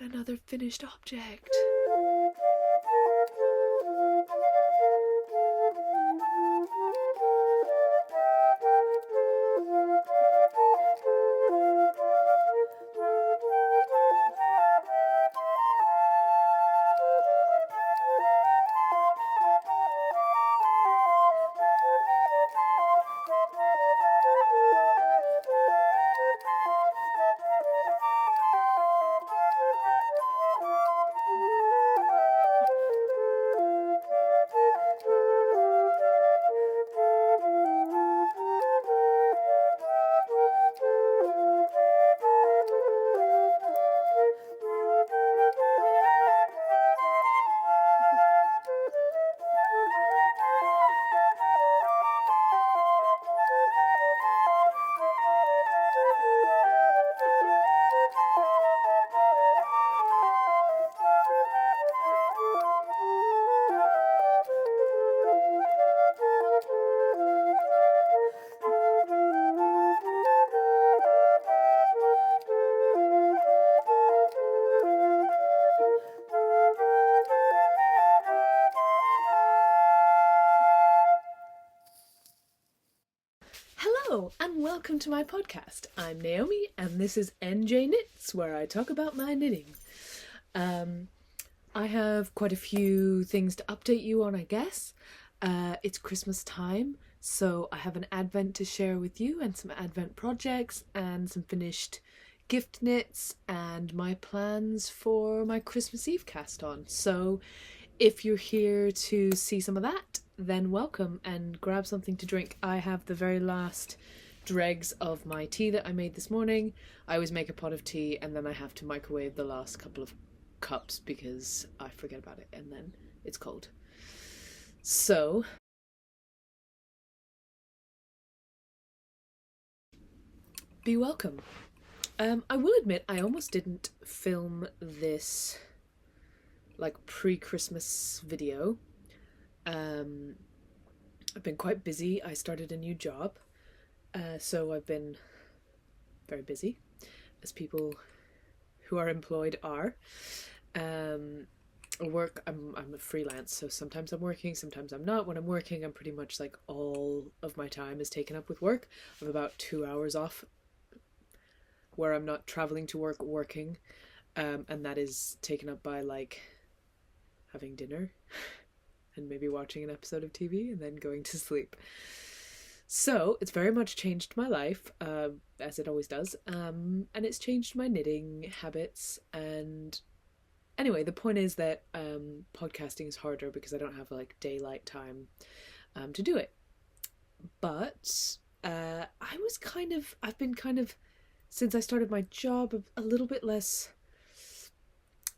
god, another finished object. Hello and welcome to my podcast. I'm Naomi and this is NJ Knits, where I talk about my knitting. I have quite a few things to update you on, I guess. It's Christmas time, so I have an advent to share with you and some advent projects and some finished gift knits and my plans for my Christmas Eve cast on. So if you're here to see some of that, then welcome and grab something to drink. I have the very last dregs of my tea that I made this morning. I always make a pot of tea and then I have to microwave the last couple of cups because I forget about it and then it's cold. So be welcome. I will admit I almost didn't film this like pre-Christmas video. I've been quite busy. I started a new job, so I've been very busy, as people who are employed are. I'm a freelance, so sometimes I'm working, sometimes I'm not. When I'm working, I'm pretty much like all of my time is taken up with work. I have about 2 hours off where I'm not traveling to work working, and that is taken up by like having dinner and maybe watching an episode of TV and then going to sleep. So it's very much changed my life, as it always does, and it's changed my knitting habits. And anyway, the point is that podcasting is harder because I don't have like daylight time to do it. But I've been kind of, since I started my job, a little bit less,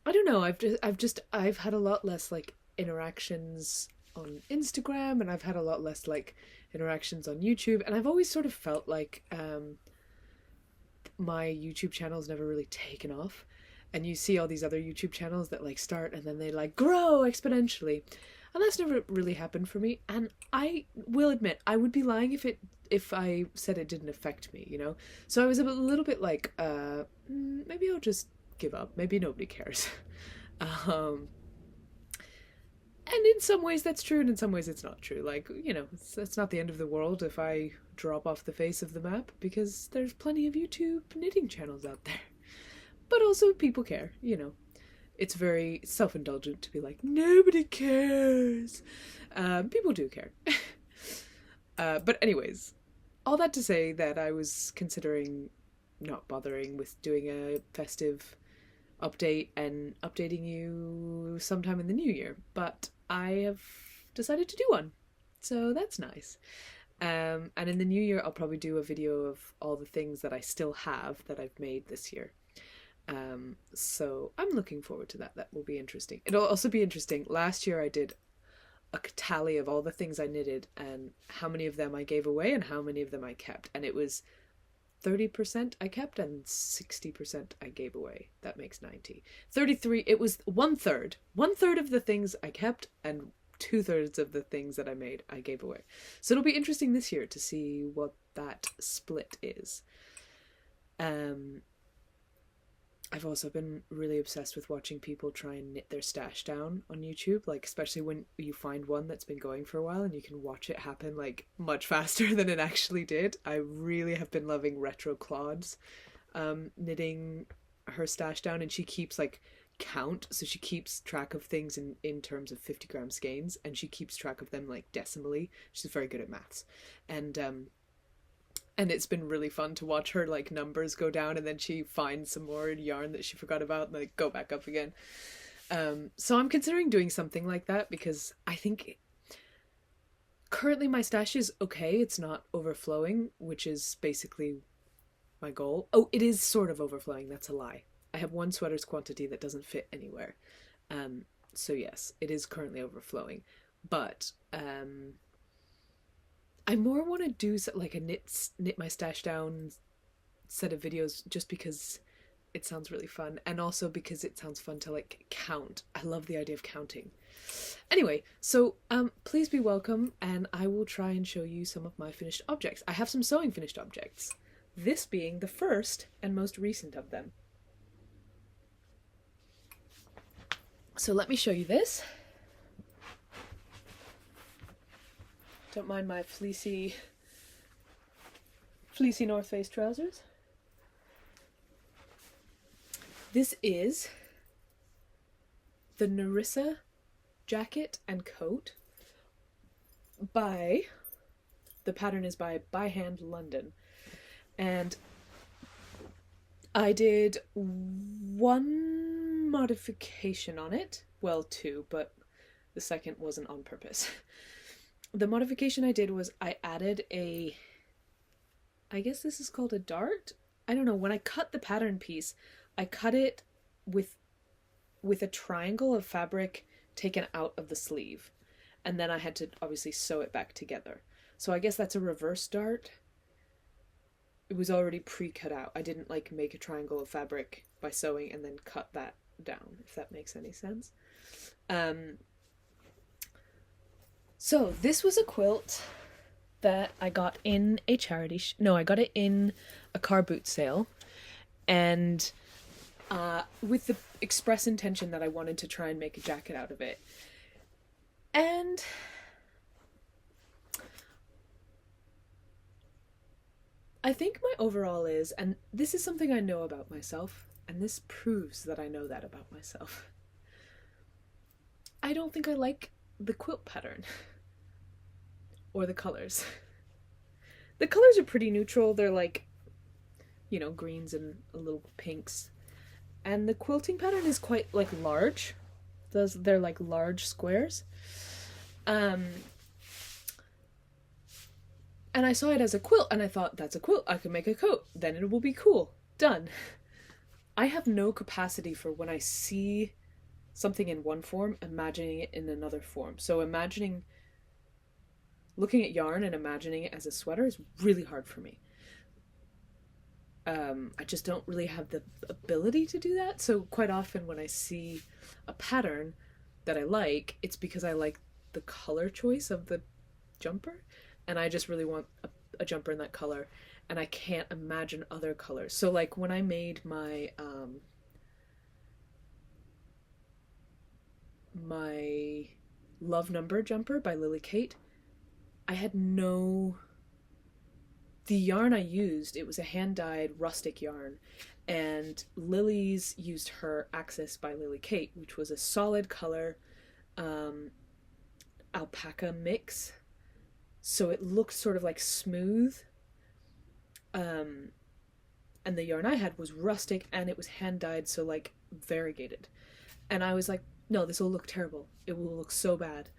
I don't know, I've had a lot less like interactions on Instagram, and I've had a lot less like interactions on YouTube, and I've always sort of felt like my YouTube channel's never really taken off. And you see all these other YouTube channels that like start and then they like grow exponentially, and that's never really happened for me. And I will admit I would be lying if I said it didn't affect me, you know. So I was a little bit like maybe I'll just give up, maybe nobody cares. And in some ways that's true, and in some ways it's not true. Like, you know, it's not the end of the world if I drop off the face of the map, because there's plenty of YouTube knitting channels out there. But also people care, you know. It's very self-indulgent to be like, nobody cares. People do care. But anyways, all that to say that I was considering not bothering with doing a festive update and updating you sometime in the new year, but I have decided to do one, so that's nice. And in the new year I'll probably do a video of all the things that I still have that I've made this year. So I'm looking forward to that. That will be interesting. It'll also be interesting. Last year I did a tally of all the things I knitted and how many of them I gave away and how many of them I kept, and it was 30% I kept and 60% I gave away. That makes 90. 33, it was one third of the things I kept and 2/3 of the things that I made I gave away. So it'll be interesting this year to see what that split is. I've also been really obsessed with watching people try and knit their stash down on YouTube, like especially when you find one that's been going for a while and you can watch it happen like much faster than it actually did. I really have been loving Retro Claude's knitting her stash down, and she keeps like count, so she keeps track of things in terms of 50-gram skeins, and she keeps track of them like decimally. She's very good at maths, and it's been really fun to watch her like numbers go down, and then she finds some more yarn that she forgot about and like go back up again. So I'm considering doing something like that, because I think currently my stash is okay. It's not overflowing, which is basically my goal. Oh, it is sort of overflowing. That's a lie. I have one sweater's quantity that doesn't fit anywhere. So yes, it is currently overflowing, but I more want to do like a knit my stash down set of videos, just because it sounds really fun, and also because it sounds fun to like count. I love the idea of counting. Anyway, so please be welcome, and I will try and show you some of my finished objects. I have some sewing finished objects, this being the first and most recent of them. So let me show you this. Don't mind my fleecy North Face trousers. This is the Narissa jacket and coat the pattern is by Hand London. And I did one modification on it. Well, two, but the second wasn't on purpose. The modification I did was I added I guess this is called a dart? I don't know. When I cut the pattern piece, I cut it with a triangle of fabric taken out of the sleeve. And then I had to obviously sew it back together. So I guess that's a reverse dart. It was already pre-cut out. I didn't like make a triangle of fabric by sewing and then cut that down, if that makes any sense. So this was a quilt that I got in a charity I got it in a car boot sale, and with the express intention that I wanted to try and make a jacket out of it. And I think my overall is, and this is something I know about myself, and this proves that I know that about myself, I don't think I like the quilt pattern. Or the colors. The colors are pretty neutral. They're like, you know, greens and a little pinks. And the quilting pattern is quite like large. They're like large squares. And I saw it as a quilt and I thought, that's a quilt. I can make a coat. Then it will be cool. Done. I have no capacity for when I see something in one form, imagining it in another form. So looking at yarn and imagining it as a sweater is really hard for me. I just don't really have the ability to do that. So quite often when I see a pattern that I like, it's because I like the color choice of the jumper, and I just really want a jumper in that color, and I can't imagine other colors. So like when I made my my Love Number jumper by Lily Kate, I had the yarn I used, it was a hand-dyed rustic yarn, and Lily's used her Axis by Lily Kate, which was a solid color alpaca mix, so it looked sort of like smooth, and the yarn I had was rustic and it was hand-dyed, so like variegated, and I was like, no, this will look terrible, it will look so bad.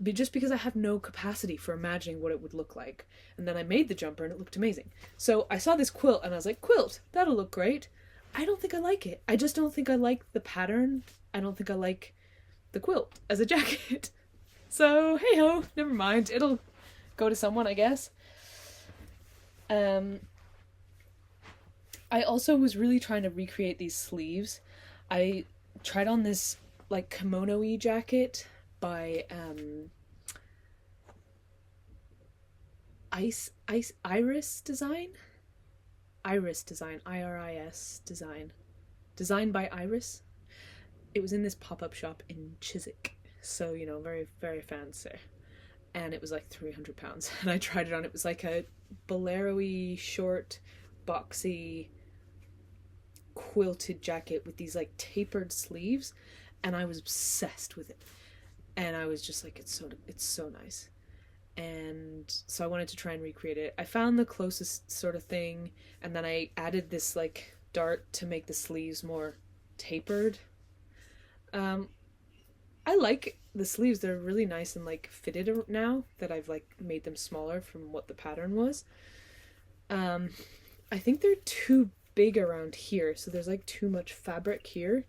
Just because I have no capacity for imagining what it would look like. And then I made the jumper and it looked amazing. So I saw this quilt and I was like, quilt, that'll look great. I don't think I like it. I just don't think I like the pattern. I don't think I like the quilt as a jacket. So hey ho, never mind. It'll go to someone, I guess. I also was really trying to recreate these sleeves. I tried on this like kimono-y jacket by Iris Design, IRIS Design, designed by Iris. It was in this pop-up shop in Chiswick, so, you know, very, very fancy. And it was like £300. And I tried it on. It was like a bolero-y, short, boxy, quilted jacket with these like tapered sleeves. And I was obsessed with it. And I was just like, it's so nice. And so I wanted to try and recreate it. I found the closest sort of thing, and then I added this like dart to make the sleeves more tapered. I like the sleeves. They're really nice and like fitted now that I've like made them smaller from what the pattern was. I think they're too big around here, so there's like too much fabric here.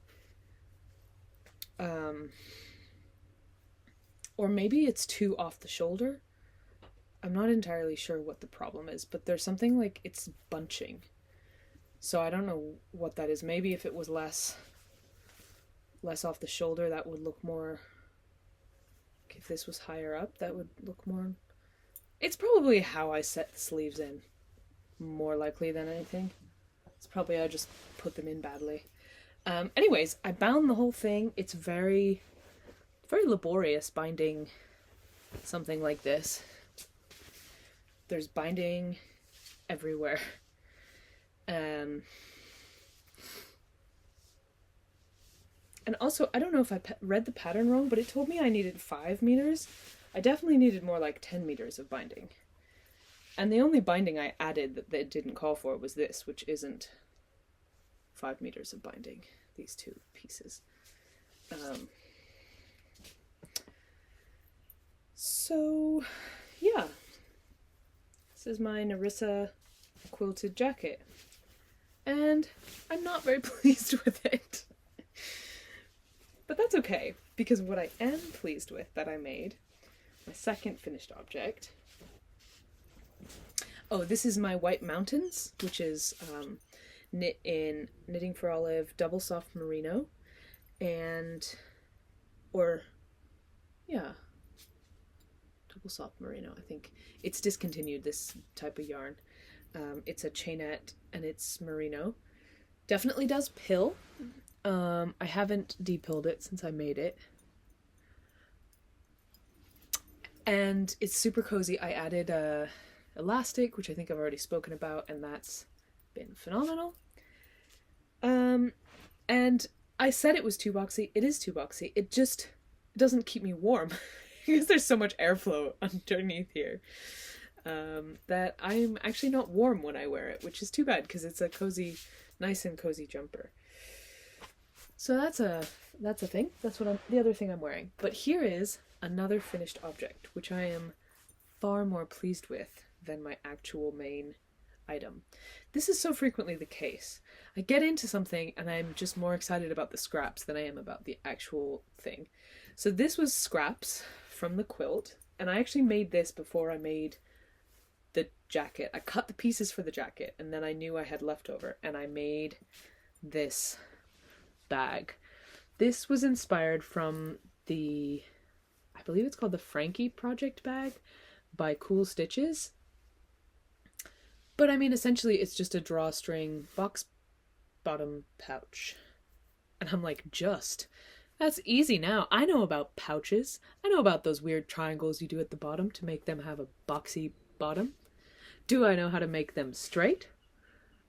Or maybe it's too off the shoulder. I'm not entirely sure what the problem is, but there's something like it's bunching. So I don't know what that is. Maybe if it was less off the shoulder, that would look more... If this was higher up, that would look more... It's probably how I set the sleeves in, more likely than anything. It's probably I just put them in badly. Anyways, I bound the whole thing. It's very laborious binding something like this. There's binding everywhere. And also, I don't know if I read the pattern wrong, but it told me I needed 5 meters. I definitely needed more like 10 meters of binding. And the only binding I added that it didn't call for was this, which isn't 5 meters of binding, these two pieces. So, yeah. This is my Narissa Quilted jacket. And I'm not very pleased with it. But that's okay, because what I am pleased with that I made, my second finished object. Oh, this is my White Mountains, which is knit in Knitting for Olive double soft merino, double soft merino, I think. It's discontinued, this type of yarn. It's a chainette and it's merino. Definitely does pill. I haven't depilled it since I made it. And it's super cozy. I added a elastic, which I think I've already spoken about, and that's been phenomenal. And I said it was too boxy. It is too boxy. It just doesn't keep me warm because there's so much airflow underneath here. That I'm actually not warm when I wear it, which is too bad because it's a cozy, nice and cozy jumper. So that's a thing. That's the other thing I'm wearing. But here is another finished object, which I am far more pleased with than my actual main item. This is so frequently the case. I get into something and I'm just more excited about the scraps than I am about the actual thing. So this was scraps from the quilt, and I actually made this before I made the jacket. I cut the pieces for the jacket, and then I knew I had leftover, and I made this bag. This was inspired from I believe it's called the Frankie project bag by Cool Stitches. But I mean, essentially it's just a drawstring box bottom pouch. And I'm like, that's easy now. I know about pouches. I know about those weird triangles you do at the bottom to make them have a boxy bottom. Do I know how to make them straight?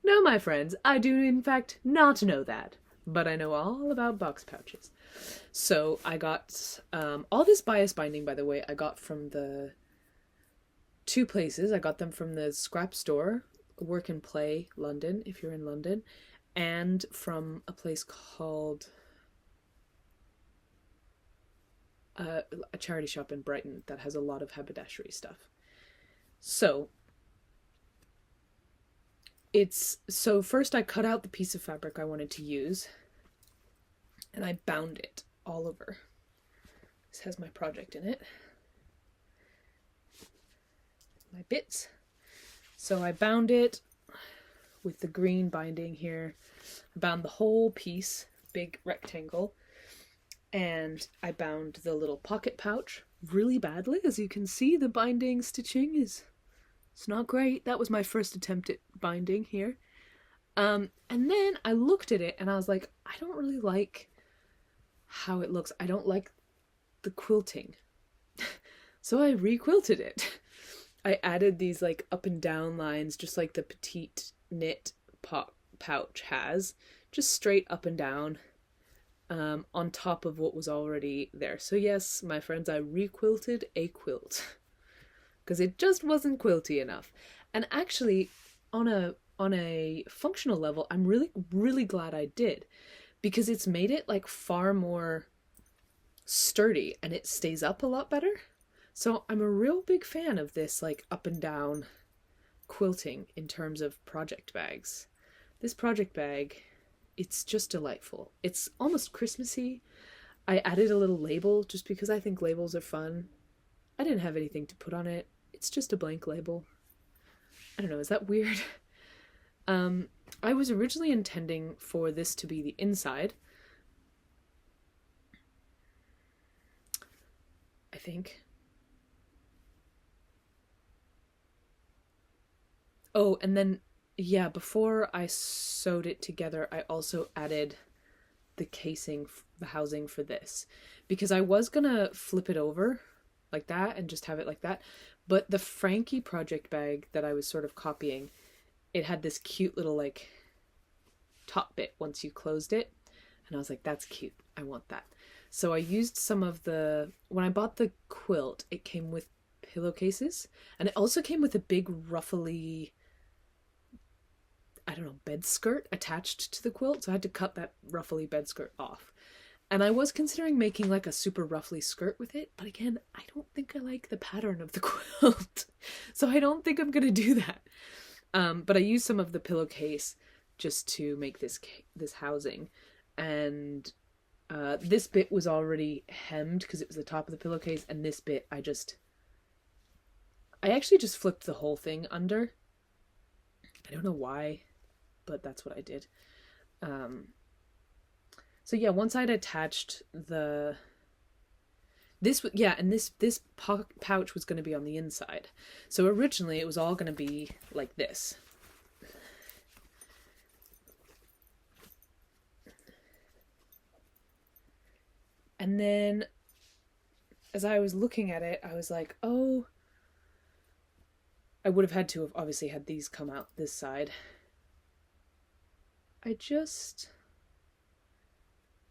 No, my friends, I do in fact not know that. But I know all about box pouches. So I got all this bias binding, by the way, I got from the two places. I got them from the scrap store, Work and Play London, if you're in London, and from a place called a charity shop in Brighton that has a lot of haberdashery stuff. So first I cut out the piece of fabric I wanted to use, and I bound it all over. This has my project in it. My bits. So I bound it with the green binding here. I bound the whole piece, big rectangle, and I bound the little pocket pouch really badly. As you can see, the binding stitching it's not great. That was my first attempt at binding here. And then I looked at it and I was like, I don't really like how it looks. I don't like the quilting. So I re-quilted it. I added these like up and down lines, just like the Petite knit pouch has, just straight up and down, on top of what was already there. So yes, my friends, I re-quilted a quilt because it just wasn't quilty enough. And actually, on a functional level, I'm really glad I did, because it's made it like far more sturdy and it stays up a lot better. So I'm a real big fan of this like up and down quilting in terms of project bags. This project bag, it's just delightful. It's almost Christmassy. I added a little label just because I think labels are fun. I didn't have anything to put on it. It's just a blank label. I don't know, is that weird? I was originally intending for this to be the inside, I think. Oh, and then, yeah, before I sewed it together, I also added the casing, the housing for this, because I was gonna flip it over like that and just have it like that, but the Frankie project bag that I was sort of copying, it had this cute little like top bit once you closed it, and I was like, that's cute, I want that. So I used some of the, when I bought the quilt, it came with pillowcases, and it also came with a big ruffly, I don't know, bed skirt attached to the quilt, so I had to cut that ruffly bed skirt off. And I was considering making like a super ruffly skirt with it, but again, I don't think I like the pattern of the quilt, so I don't think I'm gonna do that. But I used some of the pillowcase just to make this housing, and this bit was already hemmed because it was the top of the pillowcase, and this bit I actually just flipped the whole thing under. I don't know why, but that's what I did. So yeah, once I'd attached this pouch was going to be on the inside. So originally it was all going to be like this. And then as I was looking at it, I was like, oh, I would have had to have obviously had these come out this side. I just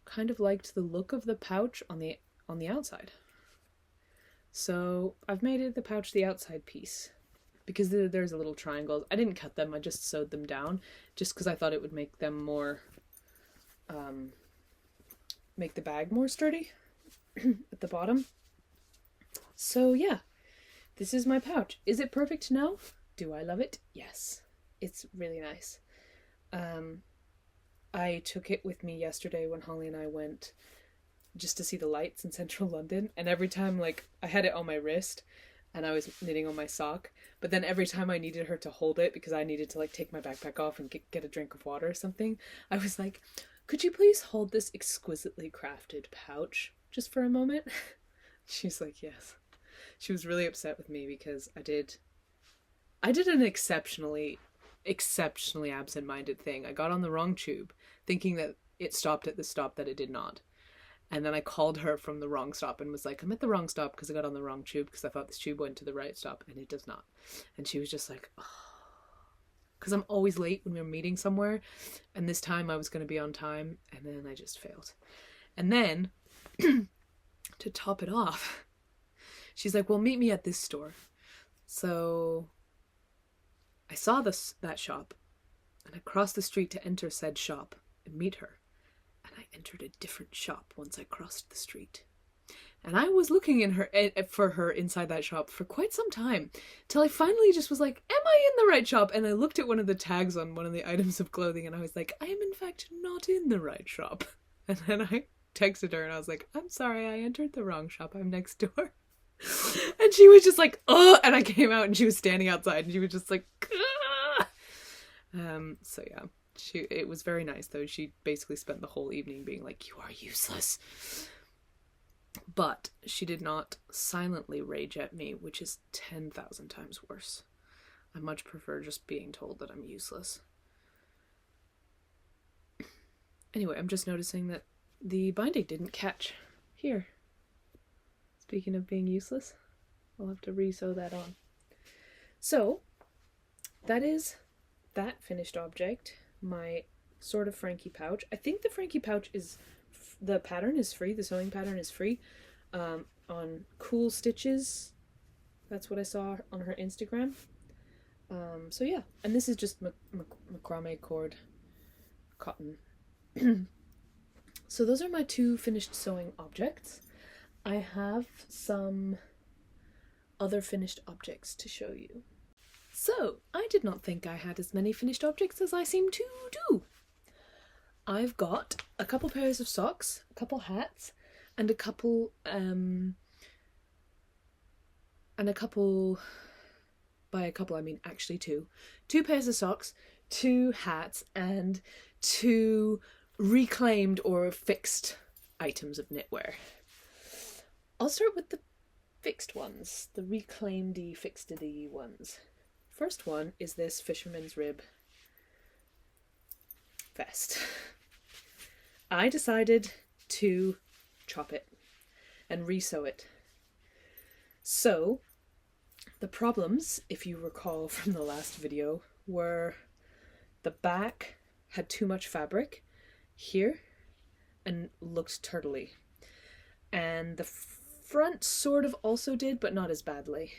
kind of liked the look of the pouch on the outside. So I've made it the pouch the outside piece, because there's a little triangle. I didn't cut them, I just sewed them down just because I thought it would make them more, make the bag more sturdy at the bottom. So yeah, this is my pouch. Is it perfect? No. Do I love it? Yes. It's really nice. I took it with me yesterday when Holly and I went just to see the lights in central London, and every time, like, I had it on my wrist and I was knitting on my sock, but then every time I needed her to hold it because I needed to like take my backpack off and get a drink of water or something, I was like, could you please hold this exquisitely crafted pouch just for a moment? She's like, yes. She was really upset with me because I did an exceptionally absent-minded thing. I got on the wrong tube thinking that it stopped at the stop that it did not. And then I called her from the wrong stop and was like, I'm at the wrong stop because I got on the wrong tube because I thought this tube went to the right stop, and it does not. And she was just like, oh. Because I'm always late when we're meeting somewhere, and this time I was going to be on time, and then I just failed. And then, to top it off, she's like, well, meet me at this store. So I saw that shop, and I crossed the street to enter said shop and meet her. And I entered a different shop once I crossed the street. And I was looking for her inside that shop for quite some time, till I finally just was like, am I in the right shop? And I looked at one of the tags on one of the items of clothing, and I was like, I am in fact not in the right shop. And then I texted her and I was like, I'm sorry, I entered the wrong shop, I'm next door. And she was just like, oh, and I came out and she was standing outside and she was just like, ah! So yeah, it was very nice though. She basically spent the whole evening being like, you are useless. But she did not silently rage at me, which is 10,000 times worse. I much prefer just being told that I'm useless. Anyway, I'm just noticing that the binding didn't catch here. Speaking of being useless, I'll have to re-sew that on. So, that is that finished object, my sort of Frankie pouch. I think the Frankie pouch is, the pattern is free, the sewing pattern is free, on Cool Stitches. That's what I saw on her Instagram. So yeah, and this is just macrame cord cotton. So those are my two finished sewing objects. I have some other finished objects to show you. So, I did not think I had as many finished objects as I seem to do. I've got a couple pairs of socks, a couple hats, and a couple, by a couple I mean actually two. 2 pairs of socks, 2 hats, and 2 reclaimed or fixed items of knitwear. I'll start with the fixed ones, the reclaimed-y, fixed-y ones. First one is this Fisherman's rib vest. I decided to chop it and re-sew it. So, the problems, if you recall from the last video, were the back had too much fabric here and looked turtley. And the front sort of also did, but not as badly.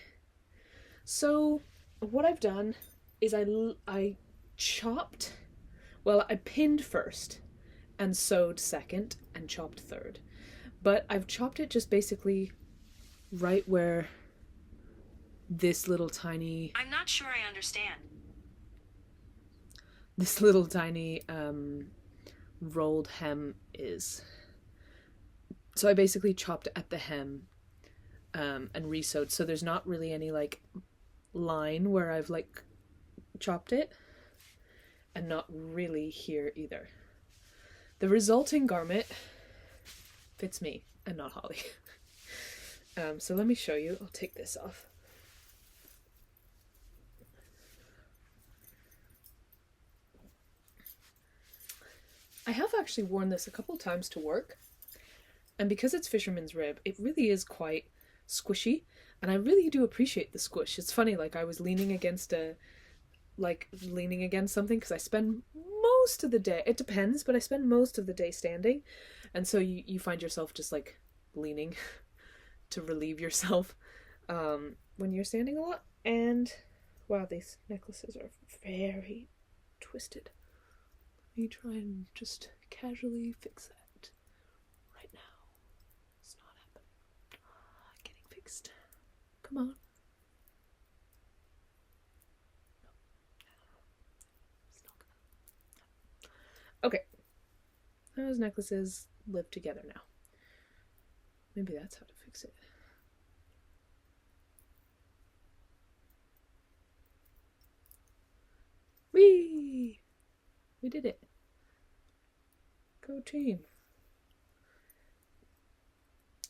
So what I've done is I chopped, well, I pinned first and sewed second and chopped third. But I've chopped it just basically right where this little tiny... I'm not sure I understand. This little tiny rolled hem is. So I basically chopped at the hem and re-sewed, so there's not really any like line where I've like chopped it, and not really here either. The resulting garment fits me and not Holly. So let me show you. I'll take this off. I have actually worn this a couple times to work, and because it's Fisherman's rib, it really is quite squishy, and I really do appreciate the squish. It's funny, like I was leaning against something, because I spend most of the day, it depends, but I spend most of the day standing, and so you find yourself just like leaning to relieve yourself when you're standing a lot. And wow, these necklaces are very twisted. Let me try and just casually fix that right now. It's not happening. Getting fixed. Come on. No. It's not gonna. No. Okay. Those necklaces live together now. Maybe that's how to fix it. Whee! We did it. Go team.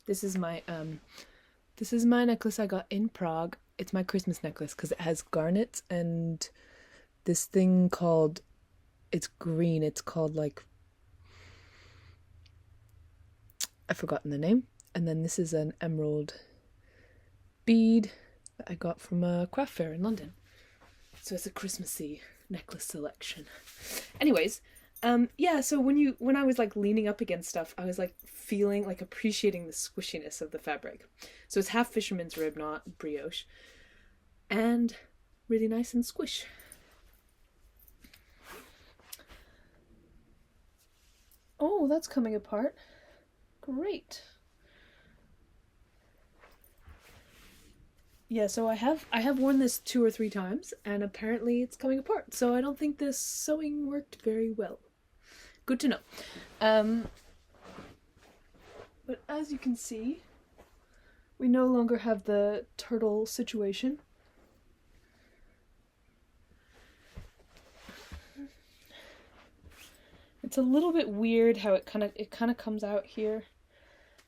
This is my necklace I got in Prague. It's my Christmas necklace because it has garnets and this thing called, it's green, it's called like, I've forgotten the name. And then this is an emerald bead that I got from a craft fair in London. So it's a Christmassy necklace selection. Anyways, yeah, so when I was like leaning up against stuff, I was like feeling, like appreciating the squishiness of the fabric. So it's half Fisherman's rib, not brioche. And really nice and squish. Oh, that's coming apart. Great. Yeah, so I have worn this 2 or 3 times, and apparently it's coming apart. So I don't think this sewing worked very well. Good to know. But as you can see, we no longer have the turtle situation. It's a little bit weird how it kind of comes out here.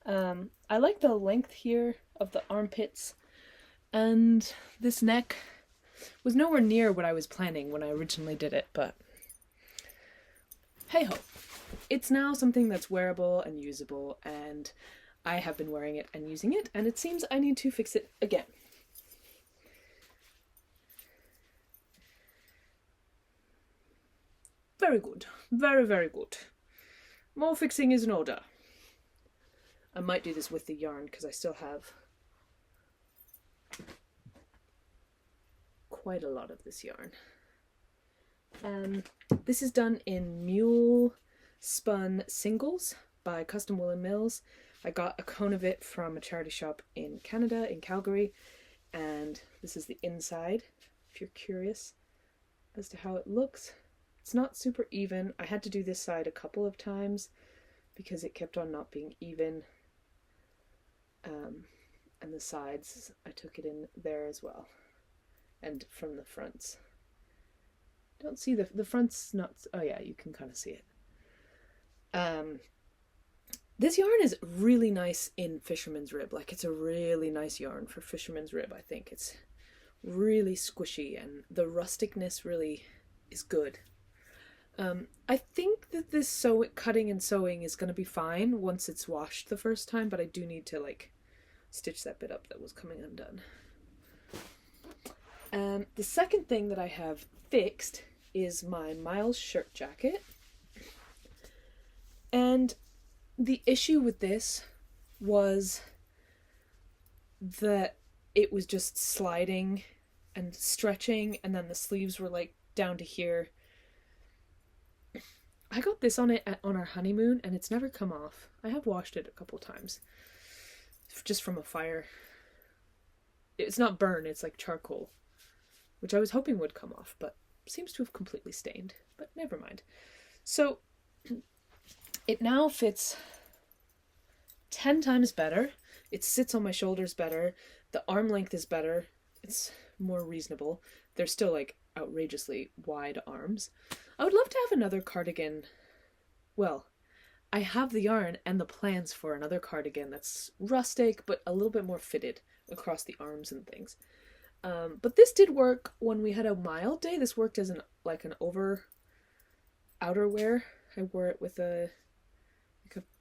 I like the length here of the armpits. And this neck was nowhere near what I was planning when I originally did it, but hey ho. it's now something that's wearable and usable, and I have been wearing it and using it, and it seems I need to fix it again. Very good. Very, very good. More fixing is in order. I might do this with the yarn because I still have quite a lot of this yarn. This is done in mule spun singles by Custom Woolen Mills. I got a cone of it from a charity shop in Canada, in Calgary, and this is the inside, if you're curious as to how it looks. It's not super even. I had to do this side a couple of times because it kept on not being even. And the sides, I took it in there as well. And from the fronts. Don't see the front's not, oh yeah, you can kind of see it. This yarn is really nice in Fisherman's Rib. Like, it's a really nice yarn for Fisherman's Rib, I think. It's really squishy and the rusticness really is good. I think that this cutting and sewing is going to be fine once it's washed the first time, but I do need to like stitch that bit up that was coming undone. The second thing that I have fixed is my Miles shirt jacket. And the issue with this was that it was just sliding and stretching, and then the sleeves were like down to here. I got this on our honeymoon and it's never come off. I have washed it a couple times just from a fire. It's not burn, it's like charcoal, which I was hoping would come off, but seems to have completely stained, but never mind. So it now fits 10 times better. It sits on my shoulders better. The arm length is better. It's more reasonable. They're still like outrageously wide arms. I would love to have another cardigan. Well, I have the yarn and the plans for another cardigan that's rustic but a little bit more fitted across the arms and things. But this did work when we had a mild day. This worked as an outerwear. I wore it with a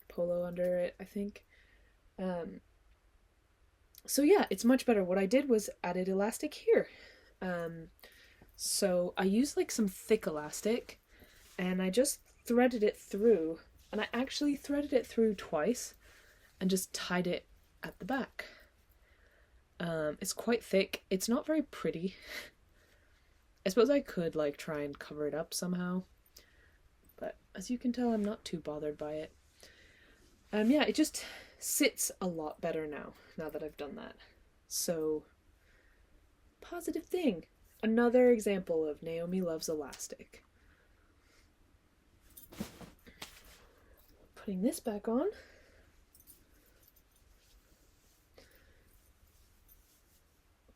polo under it, I think. So yeah, it's much better. What I did was added elastic here. So I used like some thick elastic and I just threaded it through, and I actually threaded it through twice and just tied it at the back. It's quite thick. It's not very pretty. I suppose I could like try and cover it up somehow, but as you can tell, I'm not too bothered by it. Yeah, it just sits a lot better now that I've done that. So, positive thing. Another example of Naomi loves elastic. Putting this back on.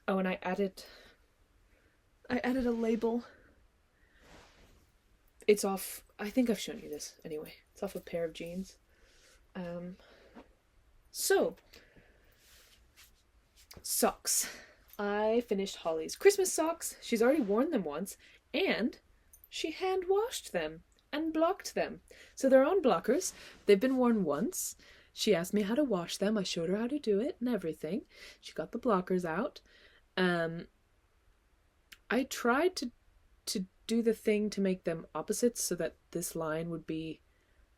Oh, and I added a label. It's off, I think I've shown you this anyway. It's off a pair of jeans. So, socks. I finished Holly's Christmas socks. She's already worn them once, and she hand washed them and blocked them. So they're on blockers. They've been worn once. She asked me how to wash them. I showed her how to do it and everything. She got the blockers out. I tried to do the thing to make them opposites so that this line would be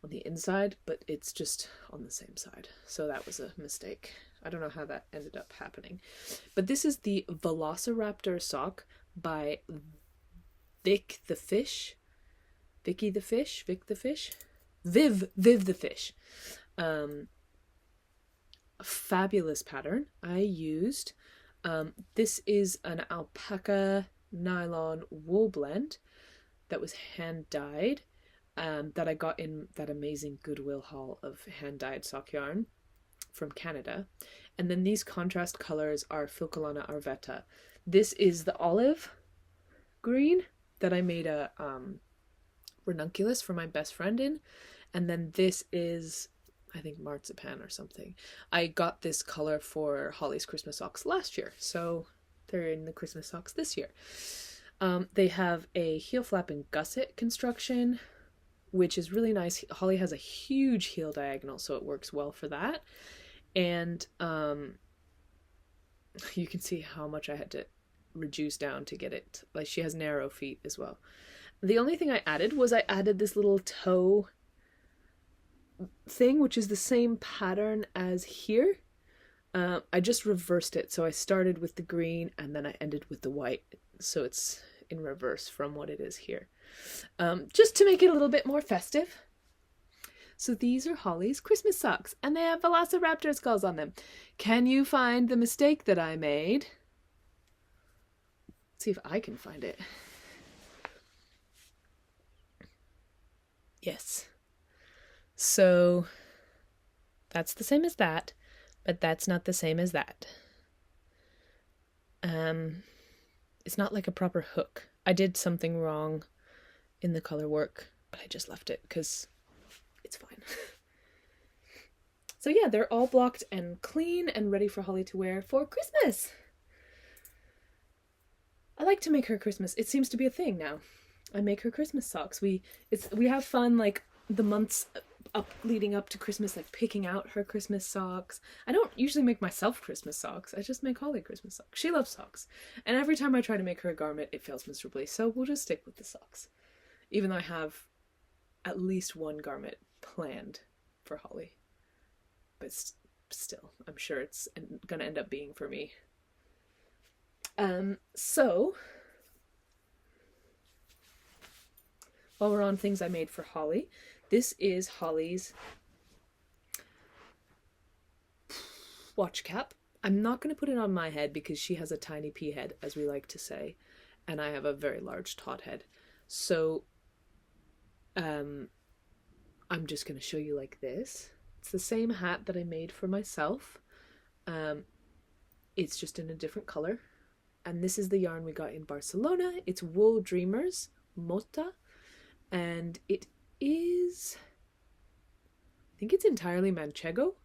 on the inside, but it's just on the same side. So that was a mistake. I don't know how that ended up happening. But this is the Velociraptor sock by Viv the Fish. Fabulous pattern. I used, this is an alpaca nylon wool blend that was hand dyed. That I got in that amazing Goodwill haul of hand-dyed sock yarn from Canada. And then these contrast colors are Filcolana Arvetta. This is the olive green that I made a ranunculus for my best friend in. And then this is, I think, marzipan or something. I got this color for Holly's Christmas socks last year, so they're in the Christmas socks this year. They have a heel flap and gusset construction, which is really nice. Holly has a huge heel diagonal, so it works well for that. And you can see how much I had to reduce down to get it. Like, she has narrow feet as well. The only thing I added was I added this little toe thing, which is the same pattern as here. I just reversed it, so I started with the green and then I ended with the white, so it's in reverse from what it is here, just to make it a little bit more festive. So these are Holly's Christmas socks, and they have Velociraptor skulls on them. Can you find the mistake that I made? Let's see if I can find it. Yes. So that's the same as that, but that's not the same as that. It's not like a proper hook. I did something wrong in the color work, but I just left it because it's fine. So yeah, they're all blocked and clean and ready for Holly to wear for Christmas. I like to make her Christmas. It seems to be a thing now. I make her Christmas socks. We have fun, like, the months leading up to Christmas, like picking out her Christmas socks. I don't usually make myself Christmas socks. I just make Holly Christmas socks. She loves socks. And every time I try to make her a garment, it fails miserably. So we'll just stick with the socks. Even though I have at least one garment planned for Holly. But still, I'm sure it's gonna end up being for me. So while we're on things I made for Holly, this is Holly's watch cap. I'm not going to put it on my head because she has a tiny pea head, as we like to say, and I have a very large tot head. So I'm just going to show you like this. It's the same hat that I made for myself. It's just in a different color. And this is the yarn we got in Barcelona. It's Wool Dreamers Mota. And it is, I think it's entirely Manchego.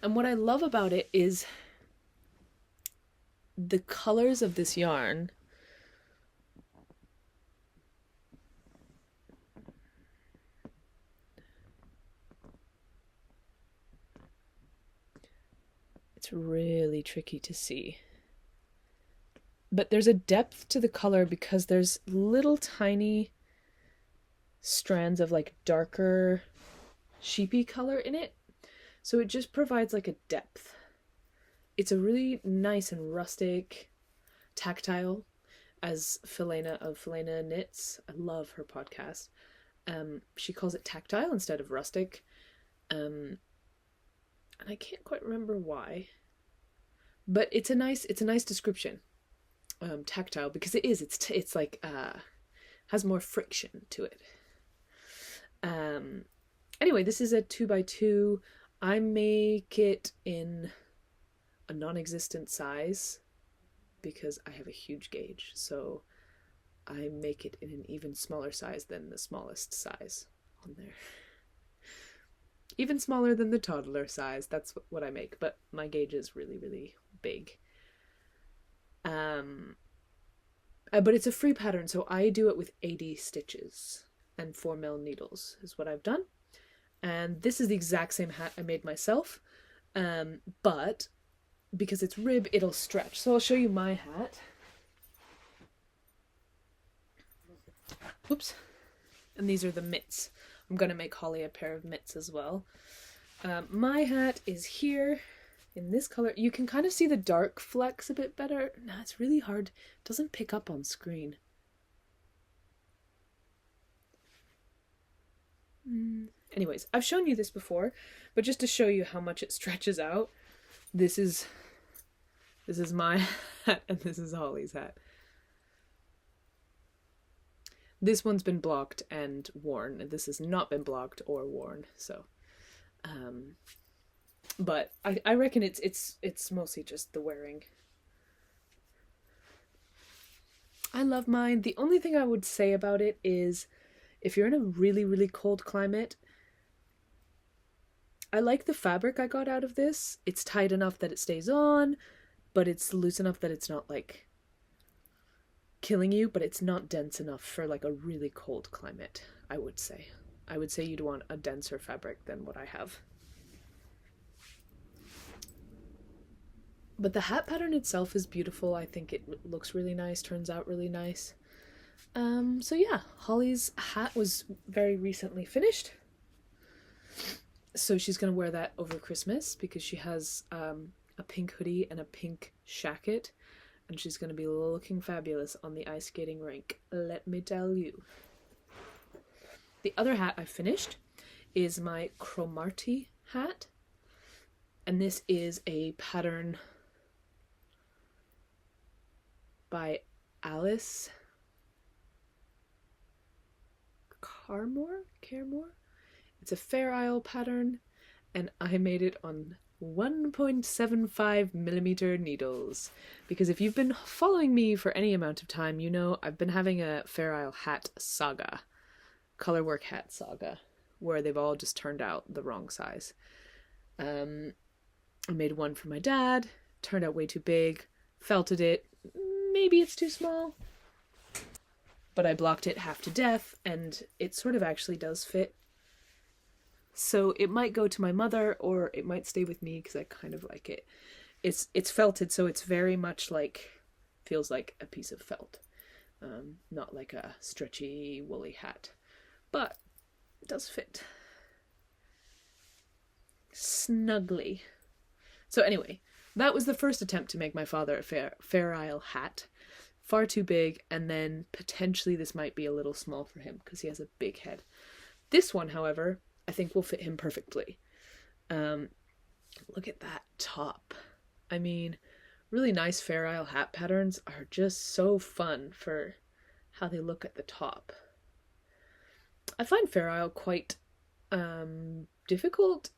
And what I love about it is the colors of this yarn. It's really tricky to see. But there's a depth to the color because there's little tiny strands of like darker sheepy color in it. So it just provides like a depth. It's a really nice and rustic, tactile, as Felena of Felena Knits. I love her podcast. She calls it tactile instead of rustic. And I can't quite remember why. But it's a nice description. Tactile, because it is. It's like has more friction to it. Anyway, this is a 2x2. I make it in a non-existent size because I have a huge gauge, so I make it in an even smaller size than the smallest size on there. Even smaller than the toddler size. That's what I make, but my gauge is really, really big. But it's a free pattern, so I do it with 80 stitches and 4mm needles is what I've done. And this is the exact same hat I made myself, but because it's rib, it'll stretch. So I'll show you my hat. Oops. And these are the mitts. I'm going to make Holly a pair of mitts as well. My hat is here in this color. You can kind of see the dark flecks a bit better. Nah, it's really hard. It doesn't pick up on screen. Anyways, I've shown you this before, but just to show you how much it stretches out, this is my hat and this is Holly's hat. This one's been blocked and worn, and this has not been blocked or worn, so but I reckon it's mostly just the wearing. I love mine. The only thing I would say about it is if you're in a really, really cold climate, I like the fabric I got out of this. It's tight enough that it stays on, but it's loose enough that it's not like killing you, but it's not dense enough for like a really cold climate, I would say. I would say you'd want a denser fabric than what I have. But the hat pattern itself is beautiful. I think it looks really nice, turns out really nice. So yeah, Holly's hat was very recently finished. So she's going to wear that over Christmas because she has a pink hoodie and a pink shacket. And she's going to be looking fabulous on the ice skating rink, let me tell you. The other hat I finished is my Cromarty hat. And this is a pattern by Alison. Caremore? It's a Fair Isle pattern, and I made it on 1.75 millimeter needles. Because if you've been following me for any amount of time, you know I've been having a Fair Isle hat saga, colorwork hat saga, where they've all just turned out the wrong size. I made one for my dad, turned out way too big, felted it, maybe it's too small, but I blocked it half to death, and it sort of actually does fit. So it might go to my mother, or it might stay with me because I kind of like it. It's felted, so it's very much like, feels like a piece of felt, not like a stretchy woolly hat, but it does fit snugly. So anyway, that was the first attempt to make my father a Fair Isle hat. Far too big, and then potentially this might be a little small for him because he has a big head. This one, however, I think will fit him perfectly. Look at that top. I mean, really nice Fair Isle hat patterns are just so fun for how they look at the top. I find Fair Isle quite difficult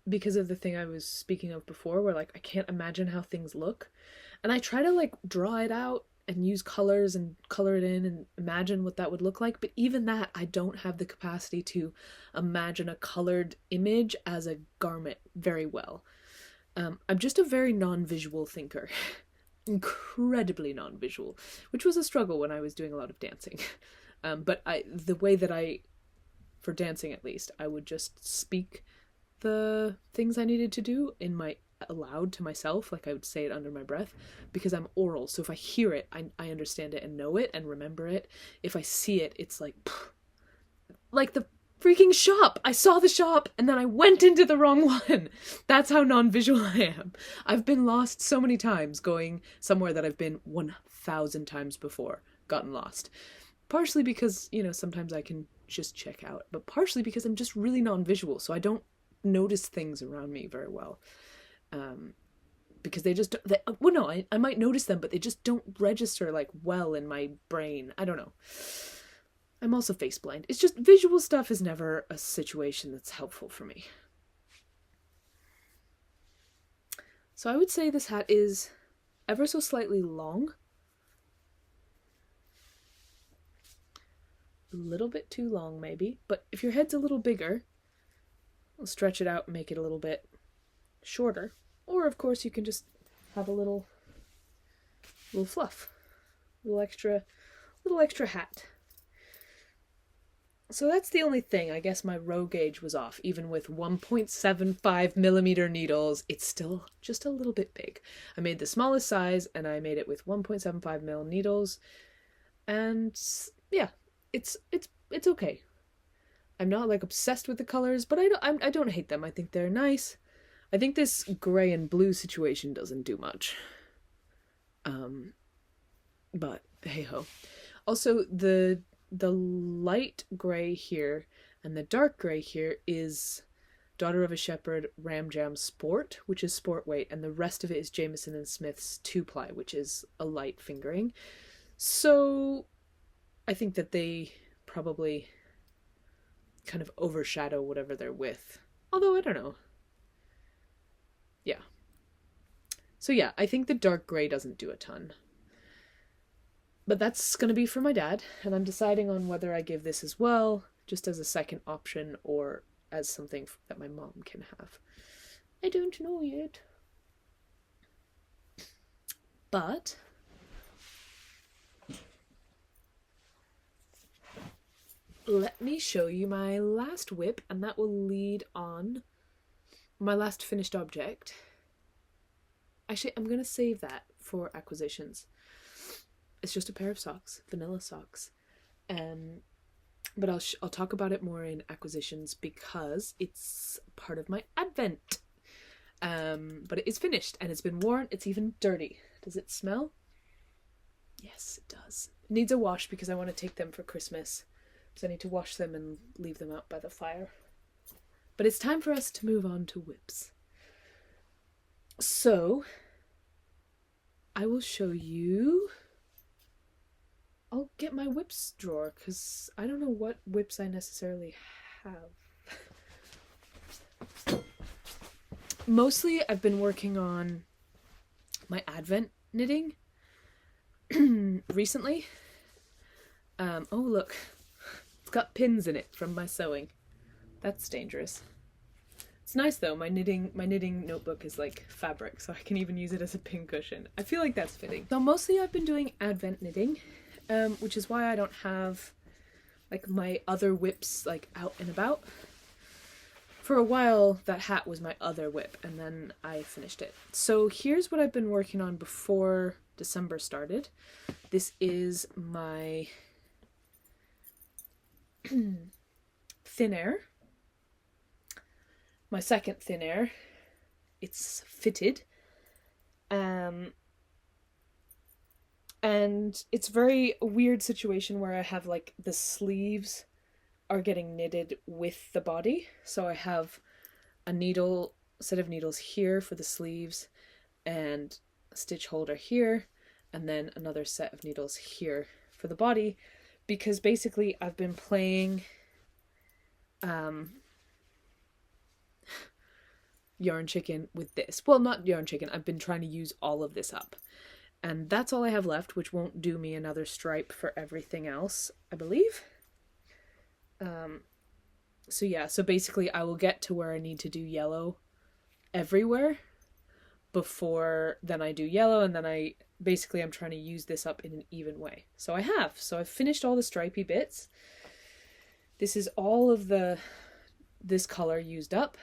because of the thing I was speaking of before, where like I can't imagine how things look, and I try to like draw it out and use colors and color it in and imagine what that would look like, but even that I don't have the capacity to imagine a colored image as a garment very well. I'm just a very non-visual thinker. Incredibly non-visual, which was a struggle when I was doing a lot of dancing. But the way that for dancing at least, I would just speak the things I needed to do aloud to myself, like I would say it under my breath, because I'm oral, so if I hear it, I understand it and know it and remember it. If I see it, it's like the freaking shop! I saw the shop and then I went into the wrong one! That's how non-visual I am. I've been lost so many times going somewhere that I've been 1,000 times before, gotten lost. Partially because, sometimes I can just check out, but partially because I'm just really non-visual, so I don't notice things around me very well. Because I might notice them, but they just don't register like well in my brain. I don't know. I'm also face blind. It's just visual stuff is never a situation that's helpful for me. So I would say this hat is ever so slightly long. A little bit too long maybe, but if your head's a little bigger, I'll stretch it out and make it a little bit shorter. Or of course you can just have a little fluff, little extra hat. So that's the only thing. I guess my row gauge was off. Even with 1.75 millimeter needles, it's still just a little bit big. I made the smallest size and I made it with 1.75 mil needles, and yeah, it's okay. I'm not like obsessed with the colors, but I don't hate them. I think they're nice. I think this gray and blue situation doesn't do much. But hey ho. Also, the light gray here and the dark gray here is Daughter of a Shepherd Ram Jam Sport, which is sport weight, and the rest of it is Jamieson and Smith's 2-ply, which is a light fingering. So I think that they probably kind of overshadow whatever they're with. Although, I don't know. Yeah. So yeah, I think the dark gray doesn't do a ton. But that's going to be for my dad, and I'm deciding on whether I give this as well, just as a second option, or as something that my mom can have. I don't know yet. let me show you my last whip, and that will lead on my last finished object. Actually, I'm going to save that for acquisitions. It's just a pair of socks, vanilla socks. But I'll talk about it more in acquisitions because it's part of my advent. But it is finished and it's been worn. It's even dirty. Does it smell? Yes, it does. It needs a wash because I want to take them for Christmas. So I need to wash them and leave them out by the fire. But it's time for us to move on to whips. So I will show you. I'll get my whips drawer because I don't know what whips I necessarily have. Mostly I've been working on my advent knitting recently. Oh look, it's got pins in it from my sewing. That's dangerous. It's nice though, my knitting notebook is like fabric, so I can even use it as a pin cushion. I feel like that's fitting. So mostly I've been doing advent knitting, which is why I don't have like my other whips like out and about. For a while that hat was my other whip and then I finished it. So here's what I've been working on before December started. This is my thin air. My second thin air. It's fitted. And it's very weird situation where I have like the sleeves are getting knitted with the body. So I have a set of needles here for the sleeves and a stitch holder here, and then another set of needles here for the body, because basically I've been playing yarn chicken with this. Well, not yarn chicken. I've been trying to use all of this up. And that's all I have left, which won't do me another stripe for everything else, I believe. So yeah, so basically I will get to where I need to do yellow everywhere before then I do yellow, and then I'm trying to use this up in an even way. So I've finished all the stripy bits. This is all of this color used up,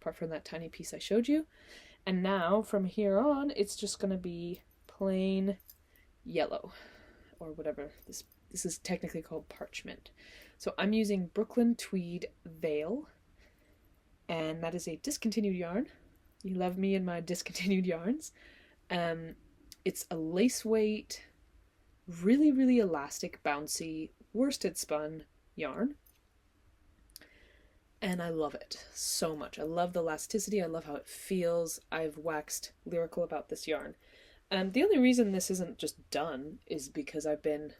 apart from that tiny piece I showed you. And now from here on, it's just going to be plain yellow, or whatever. This is technically called parchment. So I'm using Brooklyn Tweed Veil, and that is a discontinued yarn. You love me and my discontinued yarns. It's a lace weight, really, really elastic, bouncy, worsted spun yarn. And I love it so much. I love the elasticity. I love how it feels. I've waxed lyrical about this yarn. The only reason this isn't just done is because I've been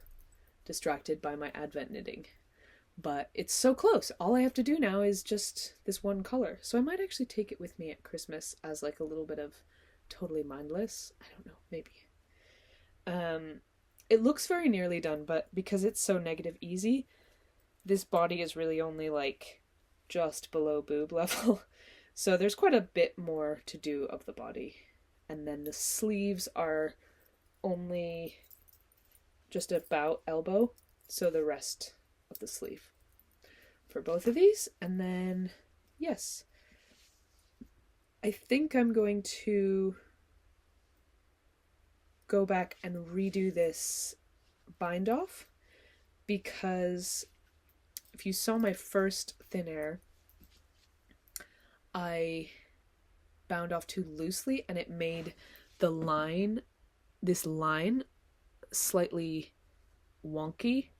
distracted by my advent knitting. But it's so close. All I have to do now is just this one color. So I might actually take it with me at Christmas as like a little bit of totally mindless. I don't know, maybe. It looks very nearly done, but because it's so negative easy, this body is really only like just below boob level. So there's quite a bit more to do of the body. And then the sleeves are only just about elbow. So the rest of the sleeve for both of these. And then, yes, I think I'm going to go back and redo this bind off, because if you saw my first thin air, I bound off too loosely and it made this line slightly wonky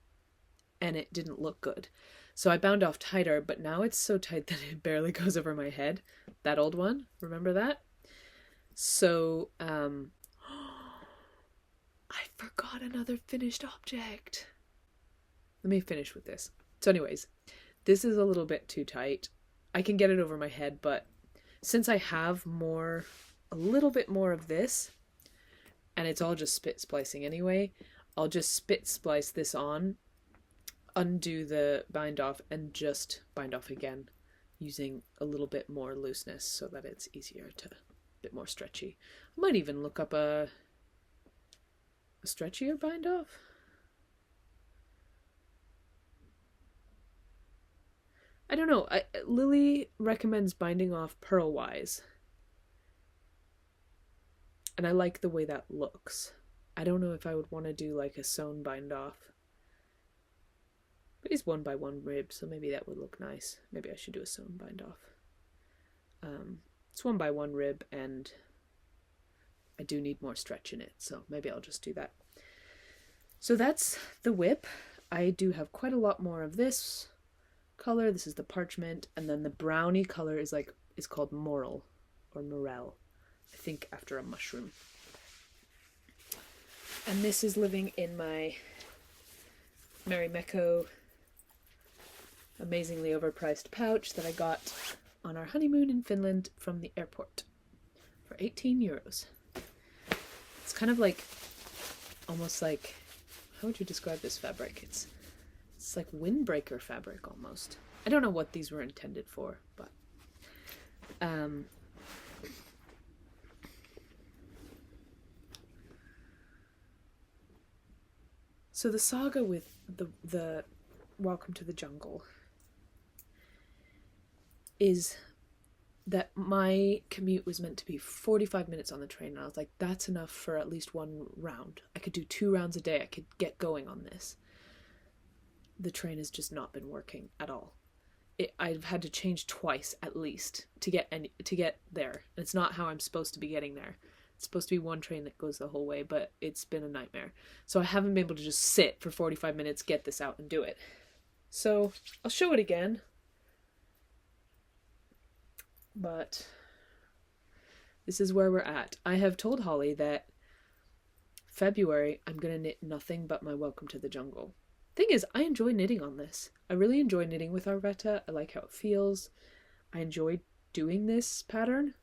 and it didn't look good. So I bound off tighter, but now it's so tight that it barely goes over my head. That old one, remember that? So, I forgot another finished object. Let me finish with this. So anyways, this is a little bit too tight. I can get it over my head, but since I have a little bit more of this, and it's all just spit splicing anyway, I'll just spit splice this on, undo the bind off, and just bind off again using a little bit more looseness so that it's easier a bit more stretchy. I might even look up a stretchier bind off. I don't know. Lily recommends binding off purlwise. And I like the way that looks. I don't know if I would want to do like a sewn bind off. But it's 1x1 rib, so maybe that would look nice. Maybe I should do a sewn bind off. It's 1x1 rib, and I do need more stretch in it, so maybe I'll just do that. So that's the whip. I do have quite a lot more of this color. This is the parchment, and then the brownie color is called Morel or Morel, I think after a mushroom. And this is living in my Mary Mecco amazingly overpriced pouch that I got on our honeymoon in Finland from the airport for 18 euros. It's kind of like, almost like, how would you describe this fabric? It's like windbreaker fabric almost. I don't know what these were intended for, but so the saga with the Welcome to the Jungle is that my commute was meant to be 45 minutes on the train, and I was like, that's enough for at least one round. I could do 2 rounds a day. I could get going on this. The train has just not been working at all. I've had to change twice at least to get there. It's not how I'm supposed to be getting there. It's supposed to be one train that goes the whole way, but it's been a nightmare. So I haven't been able to just sit for 45 minutes, get this out, and do it. So I'll show it again. But this is where we're at. I have told Holly that February I'm going to knit nothing but my Welcome to the Jungle. Thing is, I enjoy knitting on this. I really enjoy knitting with Ozetta. I like how it feels. I enjoy doing this pattern.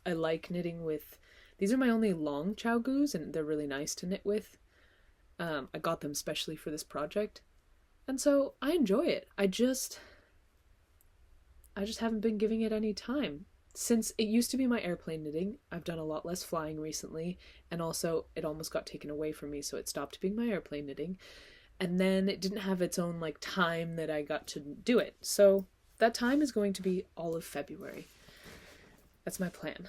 I like knitting with... These are my only long chow goos, and they're really nice to knit with. I got them specially for this project. And so I enjoy it. I just haven't been giving it any time. Since it used to be my airplane knitting, I've done a lot less flying recently, and also it almost got taken away from me, so it stopped being my airplane knitting. And then it didn't have its own time that I got to do it. So that time is going to be all of February. That's my plan.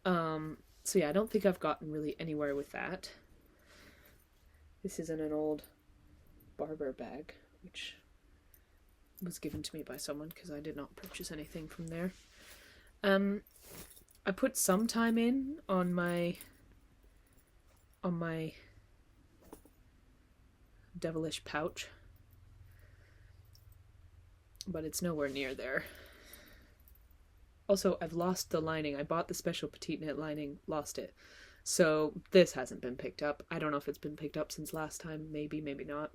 So yeah, I don't think I've gotten really anywhere with that. This is in an old Barber bag, which was given to me by someone because I did not purchase anything from there. I put some time in on my devilish pouch, but it's nowhere near there. Also, I've lost the lining. I bought the special Petite knit lining, lost it. So this hasn't been picked up. I don't know if it's been picked up since last time. Maybe, maybe not.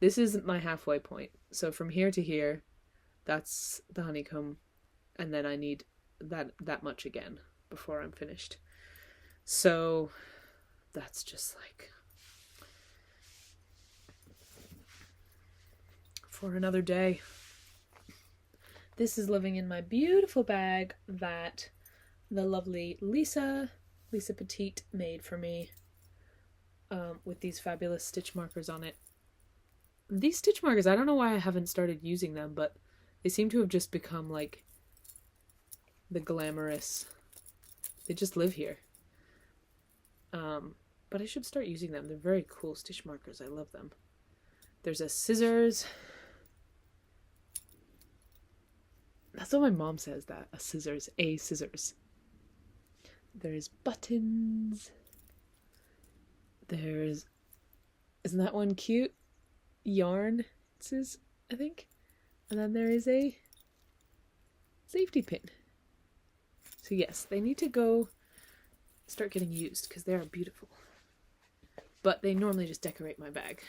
This is my halfway point. So from here to here, that's the honeycomb. And then I need that much again before I'm finished. So that's just for another day. This is living in my beautiful bag that the lovely Lisa Petite made for me, with these fabulous stitch markers on it. These stitch markers, I don't know why I haven't started using them, but they seem to have just become the glamorous, they just live here. But I should start using them. They're very cool stitch markers. I love them. There's a scissors. That's what my mom says, that. A scissors. There's buttons. Isn't that one cute? Yarn, it says, I think. And then there is a safety pin. So yes, they need to go start getting used because they are beautiful. But they normally just decorate my bag.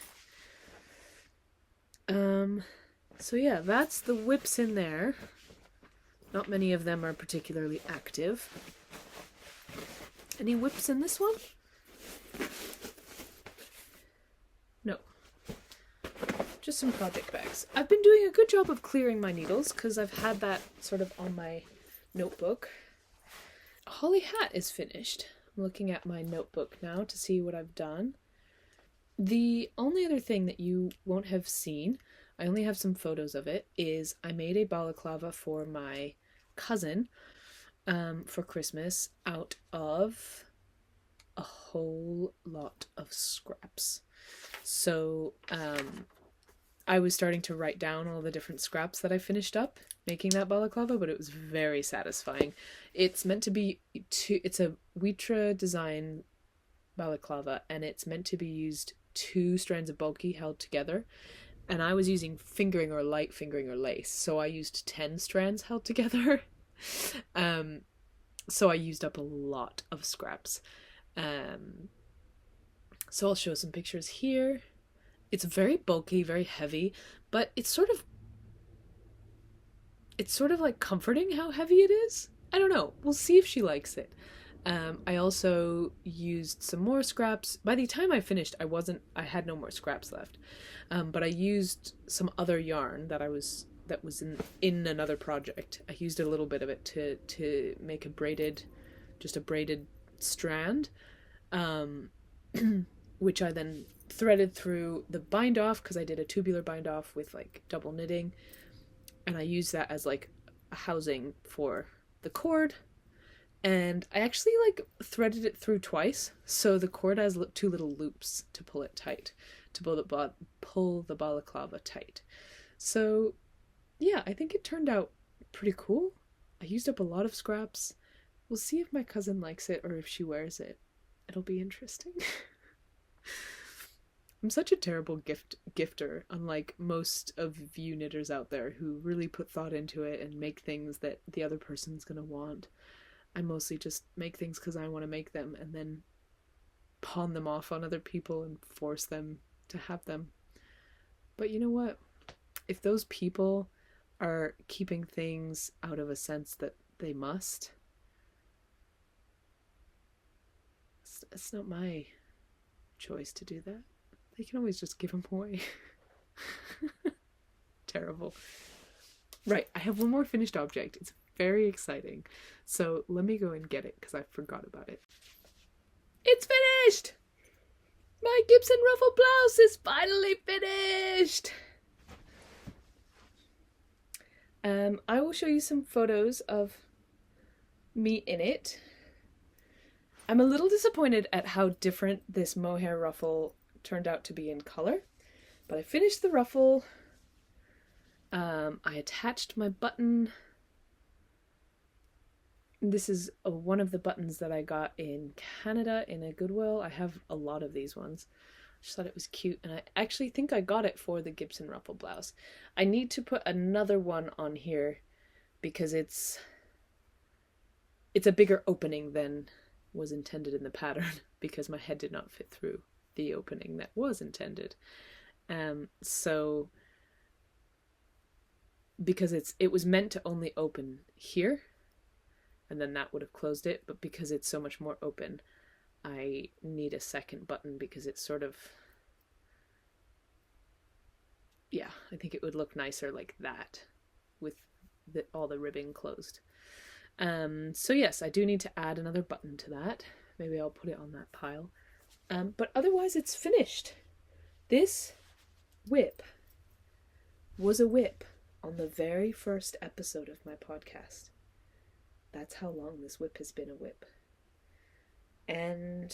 So yeah, that's the whips in there. Not many of them are particularly active. Any whips in this one? No. Just some project bags. I've been doing a good job of clearing my needles because I've had that sort of on my notebook. Holly Hat is finished. I'm looking at my notebook now to see what I've done. The only other thing that you won't have seen, I only have some photos of it, is I made a balaclava for my cousin for Christmas out of a whole lot of scraps. So I was starting to write down all the different scraps that I finished up making that balaclava, but it was very satisfying. It's meant to be it's a Witre Design balaclava, and it's meant to be used 2 strands of bulky held together, and I was using fingering or light fingering or lace, so I used 10 strands held together. So I used up a lot of scraps. So I'll show some pictures here. It's very bulky, very heavy, but it's sort of like comforting how heavy it is. I don't know. We'll see if she likes it. I also used some more scraps. By the time I finished, I had no more scraps left. But I used some other yarn that was in another project. I used a little bit of it to make a braided strand, which I then threaded through the bind off, because I did a tubular bind off with like double knitting, and I used that as like a housing for the cord. And I actually like threaded it through twice, so the cord has 2 little loops to pull it tight, to pull the balaclava tight. So yeah, I think it turned out pretty cool. I used up a lot of scraps. We'll see if my cousin likes it or if she wears it. It'll be interesting. I'm such a terrible gifter, unlike most of you knitters out there who really put thought into it and make things that the other person's gonna want. I mostly just make things because I want to make them, and then pawn them off on other people and force them to have them. But you know what? If those people are keeping things out of a sense that they must, it's not my choice to do that. They can always just give them away. Terrible. Right, I have one more finished object. It's very exciting. So let me go and get it because I forgot about it. It's finished! My Gibson Ruffle blouse is finally finished! I will show you some photos of me in it. I'm a little disappointed at how different this mohair ruffle turned out to be in color, but I finished the ruffle. I attached my button. This is one of the buttons that I got in Canada in a Goodwill. I have a lot of these ones. I just thought it was cute, and I actually think I got it for the Gibson Ruffle blouse. I need to put another one on here because it's a bigger opening than was intended in the pattern, because my head did not fit through the opening that was intended. So because it was meant to only open here, and then that would have closed it, but because it's so much more open, I need a second button because it's sort of, yeah, I think it would look nicer like that with all the ribbing closed. So yes, I do need to add another button to that. Maybe I'll put it on that pile. But otherwise it's finished. This whip was a whip on the very first episode of my podcast. That's how long this whip has been a whip. And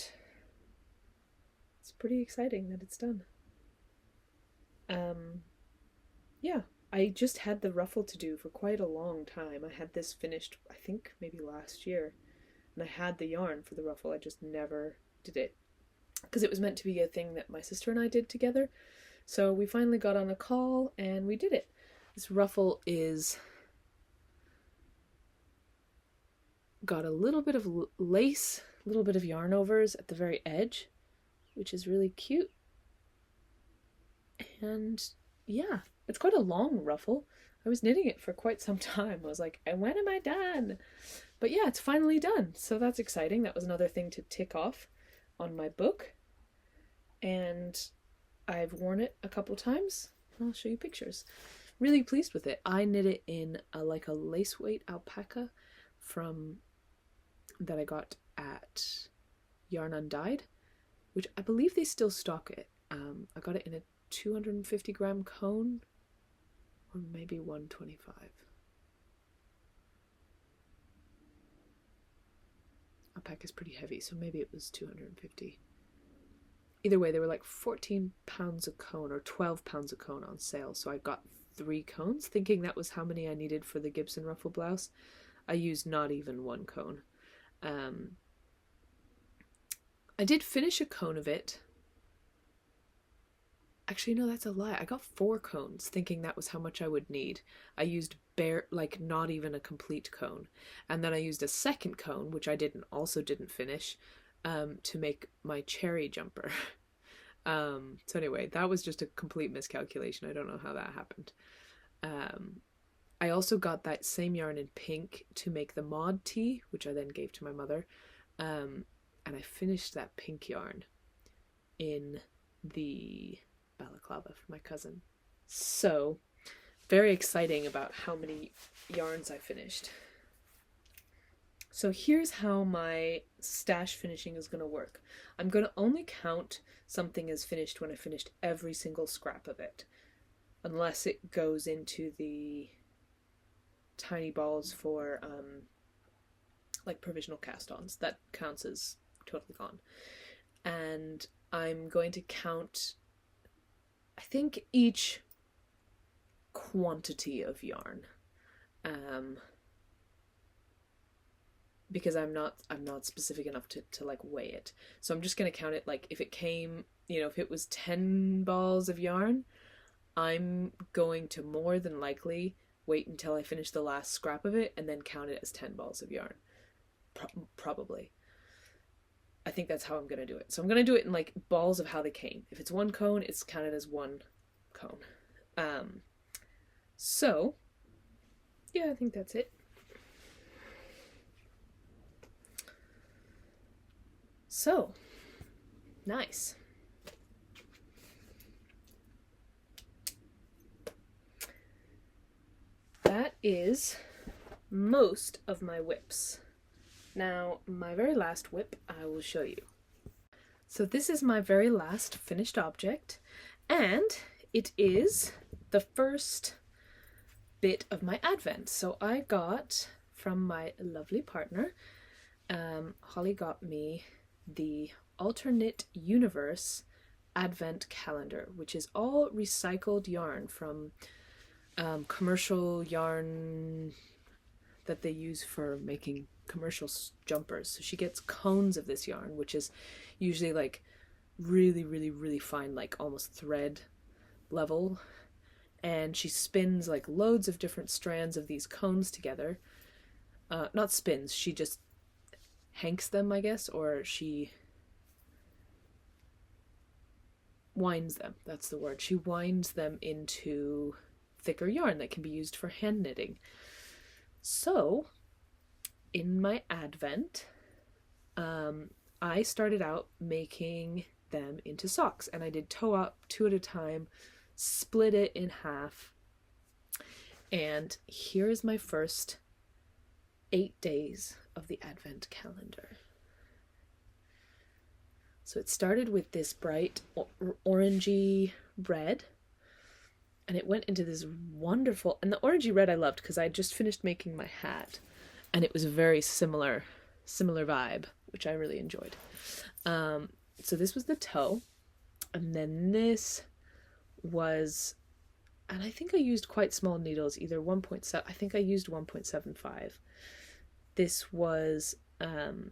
it's pretty exciting that it's done. Yeah, I just had the ruffle to do for quite a long time. I had this finished, I think, maybe last year. And I had the yarn for the ruffle, I just never did it. Because it was meant to be a thing that my sister and I did together. So we finally got on a call and we did it. This ruffle is got a little bit of lace, a little bit of yarn overs at the very edge, which is really cute. And yeah, it's quite a long ruffle. I was knitting it for quite some time. I was like, and when am I done? But yeah, it's finally done. So that's exciting. That was another thing to tick off on my book. And I've worn it a couple times. I'll show you pictures. Really pleased with it. I knit it in a lace weight alpaca that I got at Yarn Undyed, which I believe they still stock it. I got it in a 250 gram cone, or maybe 125. Alpaca is pretty heavy, so maybe it was 250. Either way, they were like 14 pounds a cone or 12 pounds a cone on sale, so I got 3 cones, thinking that was how many I needed for the Gibson Ruffle blouse. I used not even 1 cone. I did finish a cone of it. Actually, no, that's a lie. I got 4 cones, thinking that was how much I would need. I used not even a complete cone. And then I used a second cone, which I also didn't finish, to make my cherry jumper. So anyway, that was just a complete miscalculation. I don't know how that happened. I also got that same yarn in pink to make the mod tee, which I then gave to my mother. And I finished that pink yarn in the balaclava for my cousin. So, very exciting about how many yarns I finished. So here's how my stash finishing is going to work. I'm going to only count something as finished when I finished every single scrap of it, unless it goes into the tiny balls for like provisional cast-ons. That counts as totally gone. And I'm going to count, I think, each quantity of yarn, because I'm not specific enough to like weigh it. So I'm just going to count it like if it came, if it was 10 balls of yarn, I'm going to more than likely wait until I finish the last scrap of it and then count it as 10 balls of yarn. Probably. I think that's how I'm going to do it. So I'm going to do it in like balls of how they came. If it's 1 cone, it's counted as 1 cone. So, yeah, I think that's it. So, nice. That is most of my whips. Now, my very last whip I will show you. So this is my very last finished object, and it is the first bit of my advent. So I got from my lovely partner, Holly got me the Alternate Universe Advent Calendar, which is all recycled yarn from commercial yarn that they use for making commercial jumpers. So she gets cones of this yarn, which is usually like really, really, really fine, like almost thread level. And she spins like loads of different strands of these cones together. Not spins, she just hanks them, I guess, or she winds them. That's the word. She winds them into thicker yarn that can be used for hand knitting. So, in my advent, I started out making them into socks, and I did toe up 2 at a time, split it in half, and here is my first 8 days of the advent calendar. So it started with this bright orangey red, and it went into this wonderful, and the orangey red I loved because I had just finished making my hat, and it was a very similar vibe, which I really enjoyed. So this was the toe, and then this was, and I think I used quite small needles, either 1.7, I think I used 1.75. This was the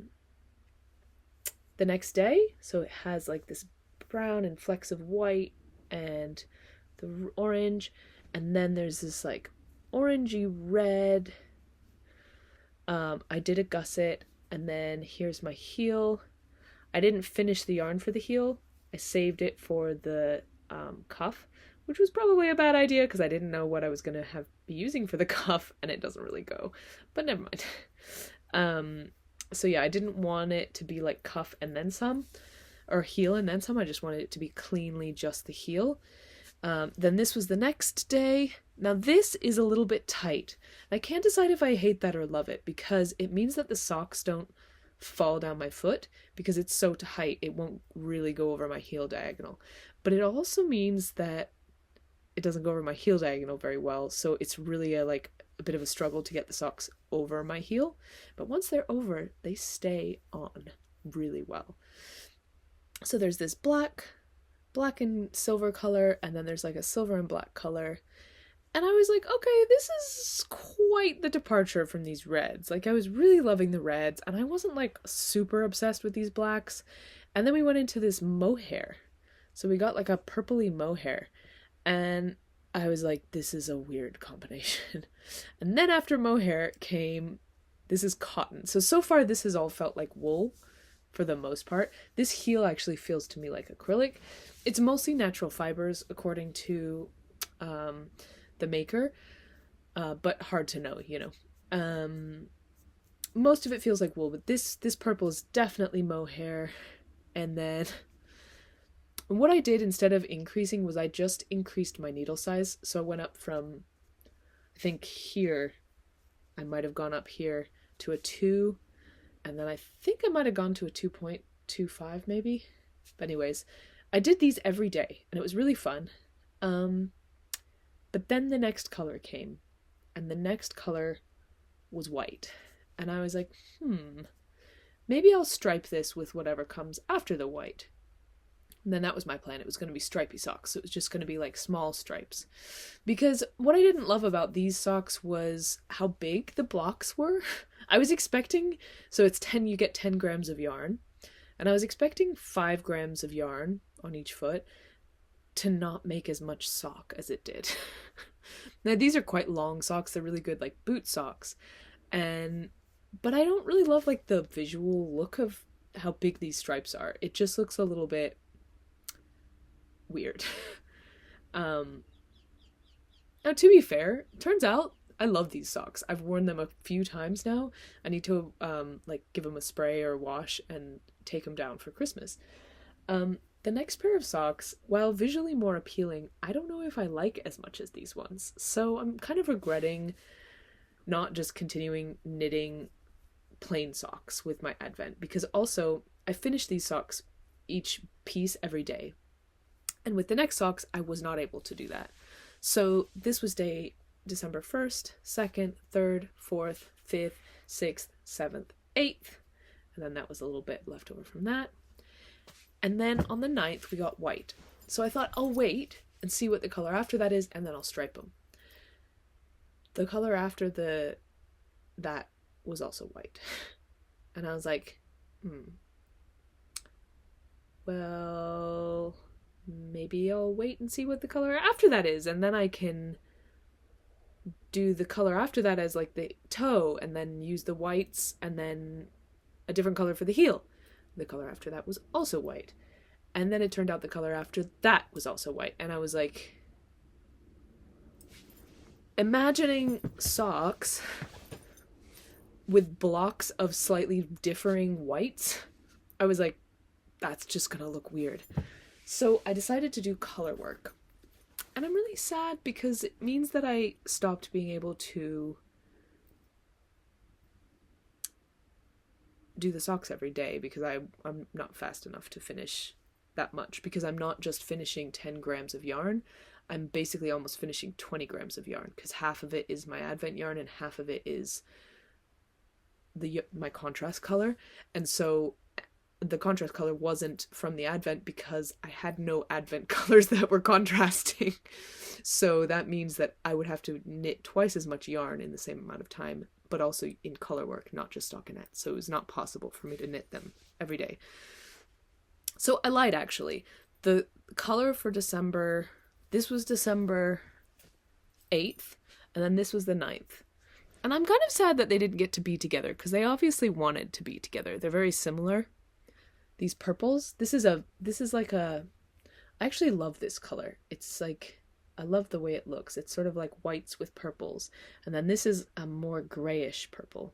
next day, so it has like this brown and flecks of white and the orange, and then there's this like orangey red. I did a gusset, and then here's my heel. I didn't finish the yarn for the heel. I saved it for the cuff, which was probably a bad idea because I didn't know what I was going to be using for the cuff, and it doesn't really go, but never mind. So yeah, I didn't want it to be like cuff and then some, or heel and then some. I just wanted it to be cleanly just the heel. Then this was the next day. Now this is a little bit tight. I can't decide if I hate that or love it, because it means that the socks don't fall down my foot because it's so tight it won't really go over my heel diagonal. But it also means that it doesn't go over my heel diagonal very well, so it's really a bit of a struggle to get the socks over my heel. But once they're over, they stay on really well. So there's this black and silver color, and then there's like a silver and black color. And I was like, okay, this is quite the departure from these reds. Like, I was really loving the reds, and I wasn't like super obsessed with these blacks. And then we went into this mohair. So we got like a purpley mohair, and I was like, this is a weird combination. And then after mohair came, this is cotton. So far this has all felt like wool for the most part. This heel actually feels to me like acrylic. It's mostly natural fibers according to the maker, but hard to know, you know. Most of it feels like wool, but this purple is definitely mohair. And then what I did instead of increasing was I just increased my needle size. So I went up from, I think here, I might have gone up here to a 2, and then I think I might have gone to a 2.25 maybe. But anyways, I did these every day, and it was really fun. But then the next color came, and the next color was white. And I was like, maybe I'll stripe this with whatever comes after the white. And then that was my plan. It was going to be stripy socks. So it was just going to be like small stripes. Because what I didn't love about these socks was how big the blocks were. I was expecting, so it's 10, you get 10 grams of yarn. And I was expecting 5 grams of yarn on each foot to not make as much sock as it did. Now these are quite long socks. They're really good like boot socks. But I don't really love like the visual look of how big these stripes are. It just looks a little bit weird. Now to be fair, turns out I love these socks. I've worn them a few times now. I need to like give them a spray or wash and take them down for Christmas. The next pair of socks, while visually more appealing, I don't know if I like as much as these ones. So I'm kind of regretting not just continuing knitting plain socks with my advent, because also I finish these socks each piece every day. And with the next socks, I was not able to do that. So this was day December 1st, 2nd, 3rd, 4th, 5th, 6th, 7th, 8th. And then that was a little bit left over from that. And then on the 9th, we got white. So I thought I'll wait and see what the color after that is, and then I'll stripe them. The color after that was also white. And I was like, well, maybe I'll wait and see what the color after that is, and then I can do the color after that as like the toe, and then use the whites, and then a different color for the heel. The color after that was also white. And then it turned out the color after that was also white. And I was like, imagining socks with blocks of slightly differing whites, I was like, that's just gonna look weird. So I decided to do color work. And I'm really sad because it means that I stopped being able to do the socks every day, because I'm not fast enough to finish that much, because I'm not just finishing 10 grams of yarn. I'm basically almost finishing 20 grams of yarn, because half of it is my advent yarn and half of it is my contrast color. And so the contrast color wasn't from the advent because I had no advent colors that were contrasting. So that means that I would have to knit twice as much yarn in the same amount of time, but also in color work, not just stockinette. So it was not possible for me to knit them every day. So I lied, actually. The color for December, this was December 8th, and then this was the 9th. And I'm kind of sad that they didn't get to be together, because they obviously wanted to be together. They're very similar. These purples, this is like a, I actually love this color. It's like, I love the way it looks. It's sort of like whites with purples. And then this is a more grayish purple.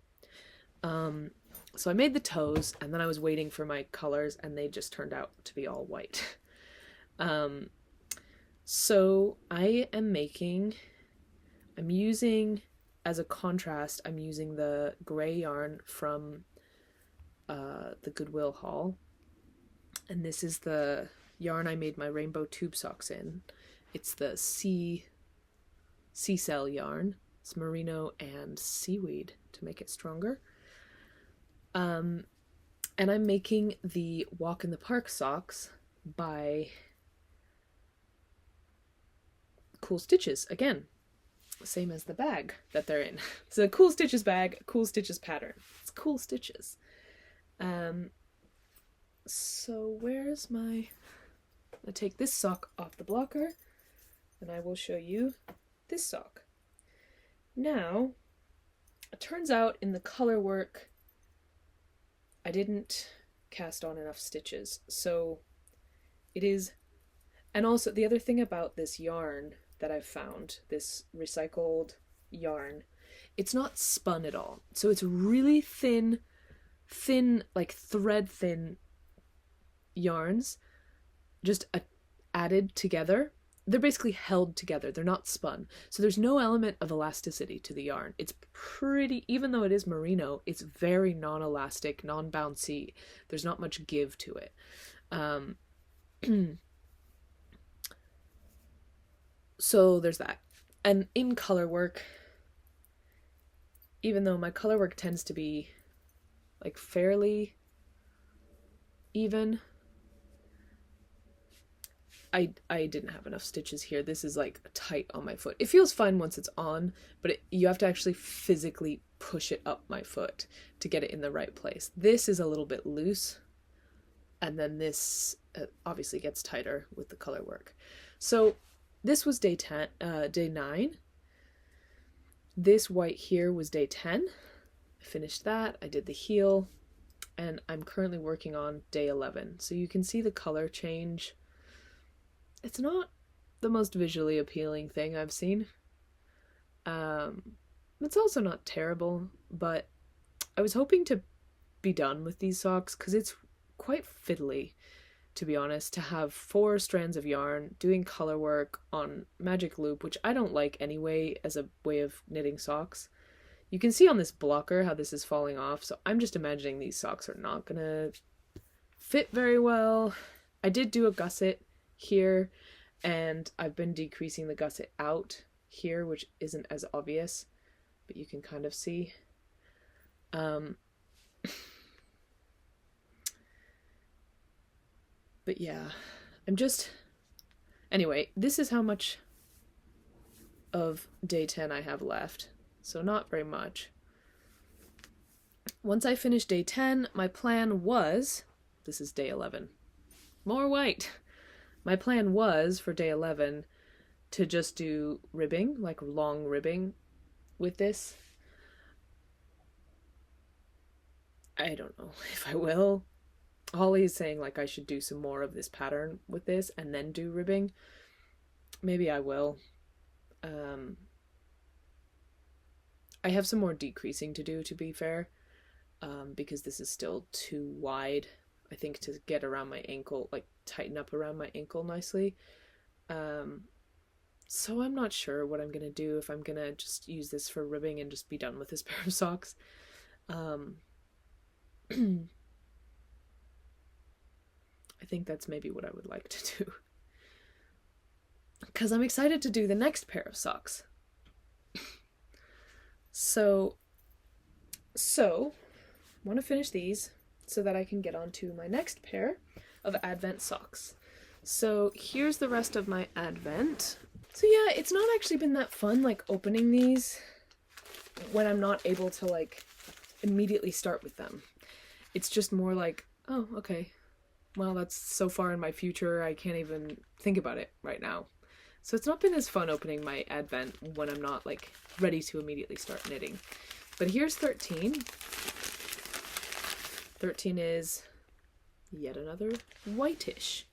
So I made the toes, and then I was waiting for my colors, and they just turned out to be all white. So I am using, as a contrast, I'm using the gray yarn from the Goodwill haul. And this is the yarn I made my rainbow tube socks in. It's the sea cell yarn. It's merino and seaweed to make it stronger. And I'm making the Walk in the Park socks by Cool Stitches again. Same as the bag that they're in. It's a Cool Stitches bag, Cool Stitches pattern. It's Cool Stitches. So where's my... I'll take this sock off the blocker, and I will show you this sock. Now, it turns out in the color work, I didn't cast on enough stitches. So it is... And also, the other thing about this yarn that I've found, this recycled yarn, it's not spun at all. So it's really thin, like thread thin yarns, just added together. They're basically held together. They're not spun. So there's no element of elasticity to the yarn. It's pretty, even though it is merino, it's very non-elastic, non-bouncy. There's not much give to it. So there's that. And in color work, even though my color work tends to be like fairly even, I didn't have enough stitches here. This is like tight on my foot. It feels fine once it's on, but you have to actually physically push it up my foot to get it in the right place. This is a little bit loose, and then this obviously gets tighter with the color work. So this was day 9. This white here was day 10. I finished that. I did the heel, and I'm currently working on day 11. So you can see the color change. It's not the most visually appealing thing I've seen. It's also not terrible, but I was hoping to be done with these socks because it's quite fiddly, to be honest, to have 4 strands of yarn doing color work on magic loop, which I don't like anyway as a way of knitting socks. You can see on this blocker how this is falling off, so I'm just imagining these socks are not gonna fit very well. I did do a gusset here, and I've been decreasing the gusset out here, which isn't as obvious, but you can kind of see. But yeah, anyway, this is how much of day 10 I have left, so not very much. Once I finish day 10, my plan was, this is day 11, more white. My plan was for day 11 to just do ribbing, like long ribbing with this. I don't know if I will. Holly is saying like I should do some more of this pattern with this and then do ribbing. Maybe I will. I have some more decreasing to do, to be fair, because this is still too wide, I think, to get around my ankle, like tighten up around my ankle nicely. So I'm not sure what I'm gonna do, if I'm gonna just use this for ribbing and just be done with this pair of socks. I think that's maybe what I would like to do, because I'm excited to do the next pair of socks. So I want to finish these so that I can get on to my next pair of Advent socks. So here's the rest of my Advent. So yeah, it's not actually been that fun, like, opening these when I'm not able to, like, immediately start with them. It's just more like, oh, okay, well, that's so far in my future, I can't even think about it right now. So it's not been as fun opening my Advent when I'm not, like, ready to immediately start knitting. But here's 13. 13 is yet another whitish.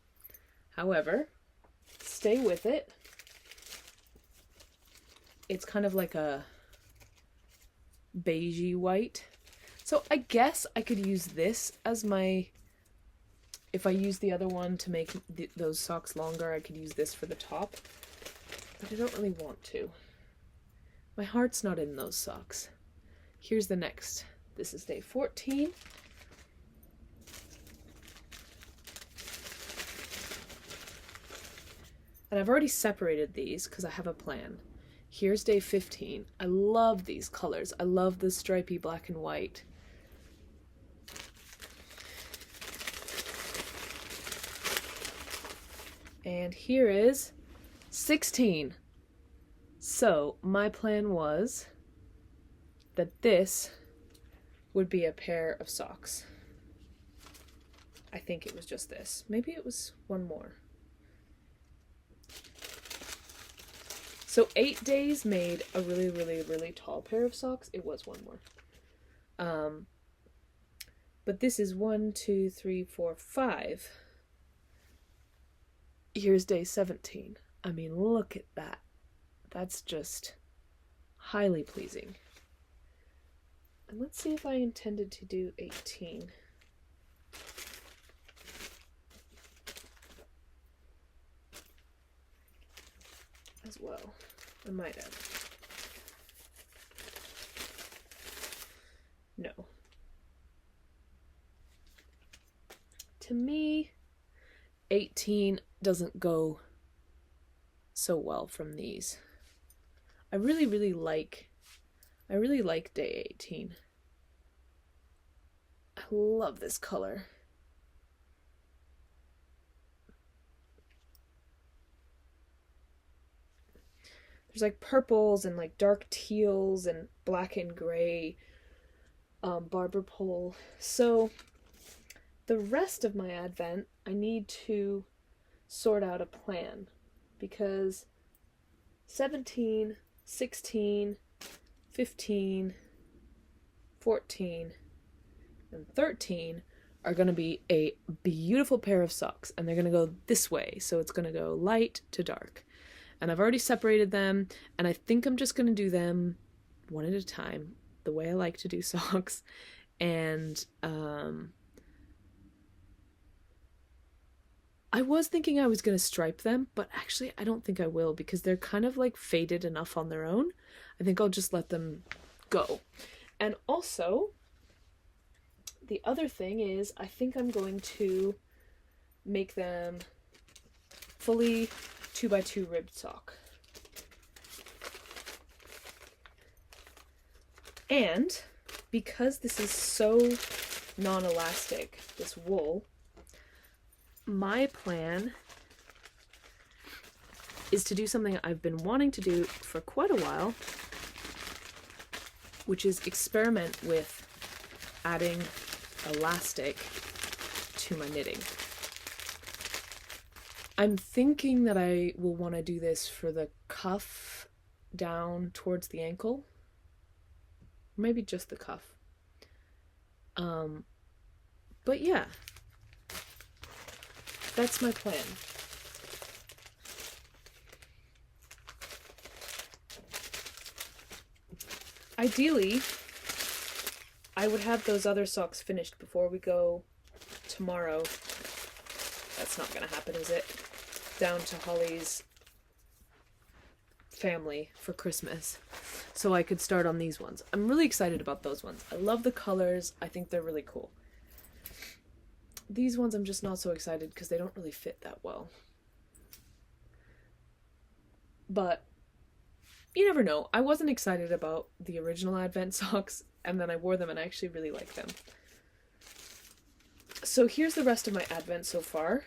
However, stay with it. It's kind of like a beigey white. So I guess I could use this as my... If I use the other one to make those socks longer, I could use this for the top. But I don't really want to. My heart's not in those socks. Here's the next. This is day 14. And I've already separated these because I have a plan. Here's day 15. I love these colors. I love the stripy black and white. And here is 16. So my plan was that this would be a pair of socks. I think it was just this. Maybe it was one more. So 8 days made a really, really, really tall pair of socks. It was one more. But this is 1, 2, 3, 4, 5. Here's day 17. I mean, look at that. That's just highly pleasing. And let's see if I intended to do 18. As well. I might have. No. To me, 18 doesn't go so well from these. I really like day 18. I love this color. There's like purples and like dark teals and black and gray barber pole. So the rest of my advent, I need to sort out a plan because 17, 16, 15, 14, and 13 are going to be a beautiful pair of socks, and they're going to go this way. So it's going to go light to dark. And I've already separated them, and I think I'm just going to do them one at a time, the way I like to do socks. And I was thinking I was going to stripe them, but actually I don't think I will because they're kind of like faded enough on their own. I think I'll just let them go. And also, the other thing is I think I'm going to make them fully 2x2 ribbed sock. And because this is so non-elastic, this wool, my plan is to do something I've been wanting to do for quite a while, which is experiment with adding elastic to my knitting. I'm thinking that I will want to do this for the cuff down towards the ankle. Maybe just the cuff. But yeah, that's my plan. Ideally, I would have those other socks finished before we go tomorrow. That's not gonna happen, is it? Down to Holly's family for Christmas. So I could start on these ones. I'm really excited about those ones. I love the colors. I think they're really cool. These ones I'm just not so excited because they don't really fit that well. But you never know. I wasn't excited about the original Advent socks, and then I wore them and I actually really like them. So here's the rest of my Advent so far,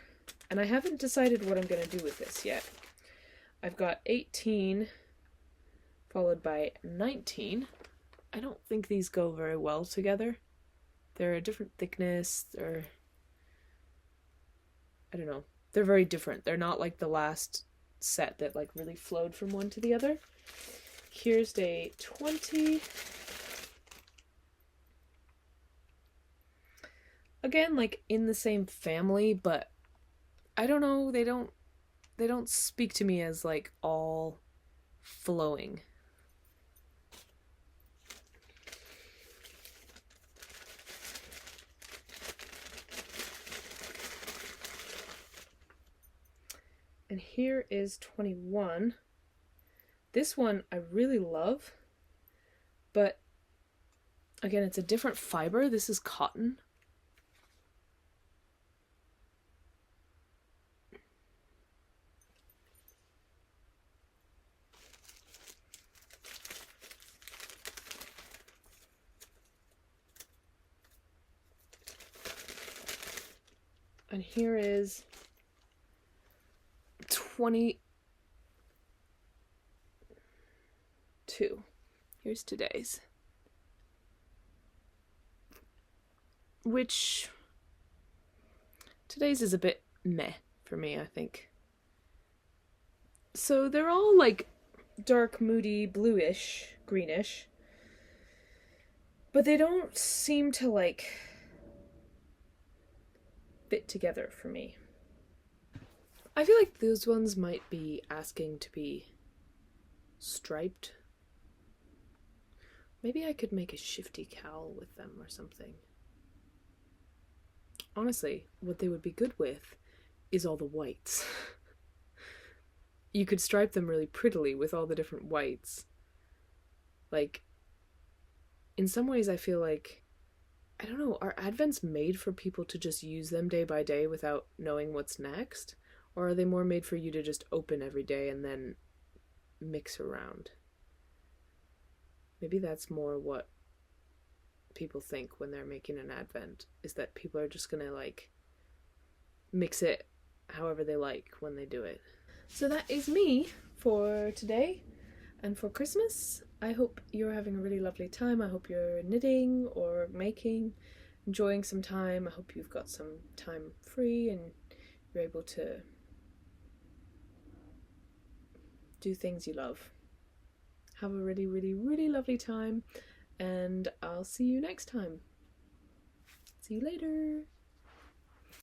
and I haven't decided what I'm going to do with this yet. I've got 18 followed by 19. I don't think these go very well together. They're a different thickness, I don't know. They're very different. They're not like the last set that like really flowed from one to the other. Here's day 20. Again, like in the same family, but I don't know, they don't speak to me as like all flowing. And here is 21. This one I really love, but again, it's a different fiber. This is cotton. And here is 22. Here's today's. Which, today's is a bit meh for me, I think. So they're all like dark, moody, bluish, greenish. But they don't seem to like fit together for me. I feel like those ones might be asking to be striped. Maybe I could make a shifty cowl with them or something. Honestly, what they would be good with is all the whites. You could stripe them really prettily with all the different whites. Like, in some ways I feel like, I don't know, are Advents made for people to just use them day by day without knowing what's next? Or are they more made for you to just open every day and then mix around? Maybe that's more what people think when they're making an Advent, is that people are just gonna like mix it however they like when they do it. So that is me for today and for Christmas. I hope you're having a really lovely time. I hope you're knitting or making, enjoying some time. I hope you've got some time free and you're able to do things you love. Have a really, really, really lovely time, and I'll see you next time. See you later.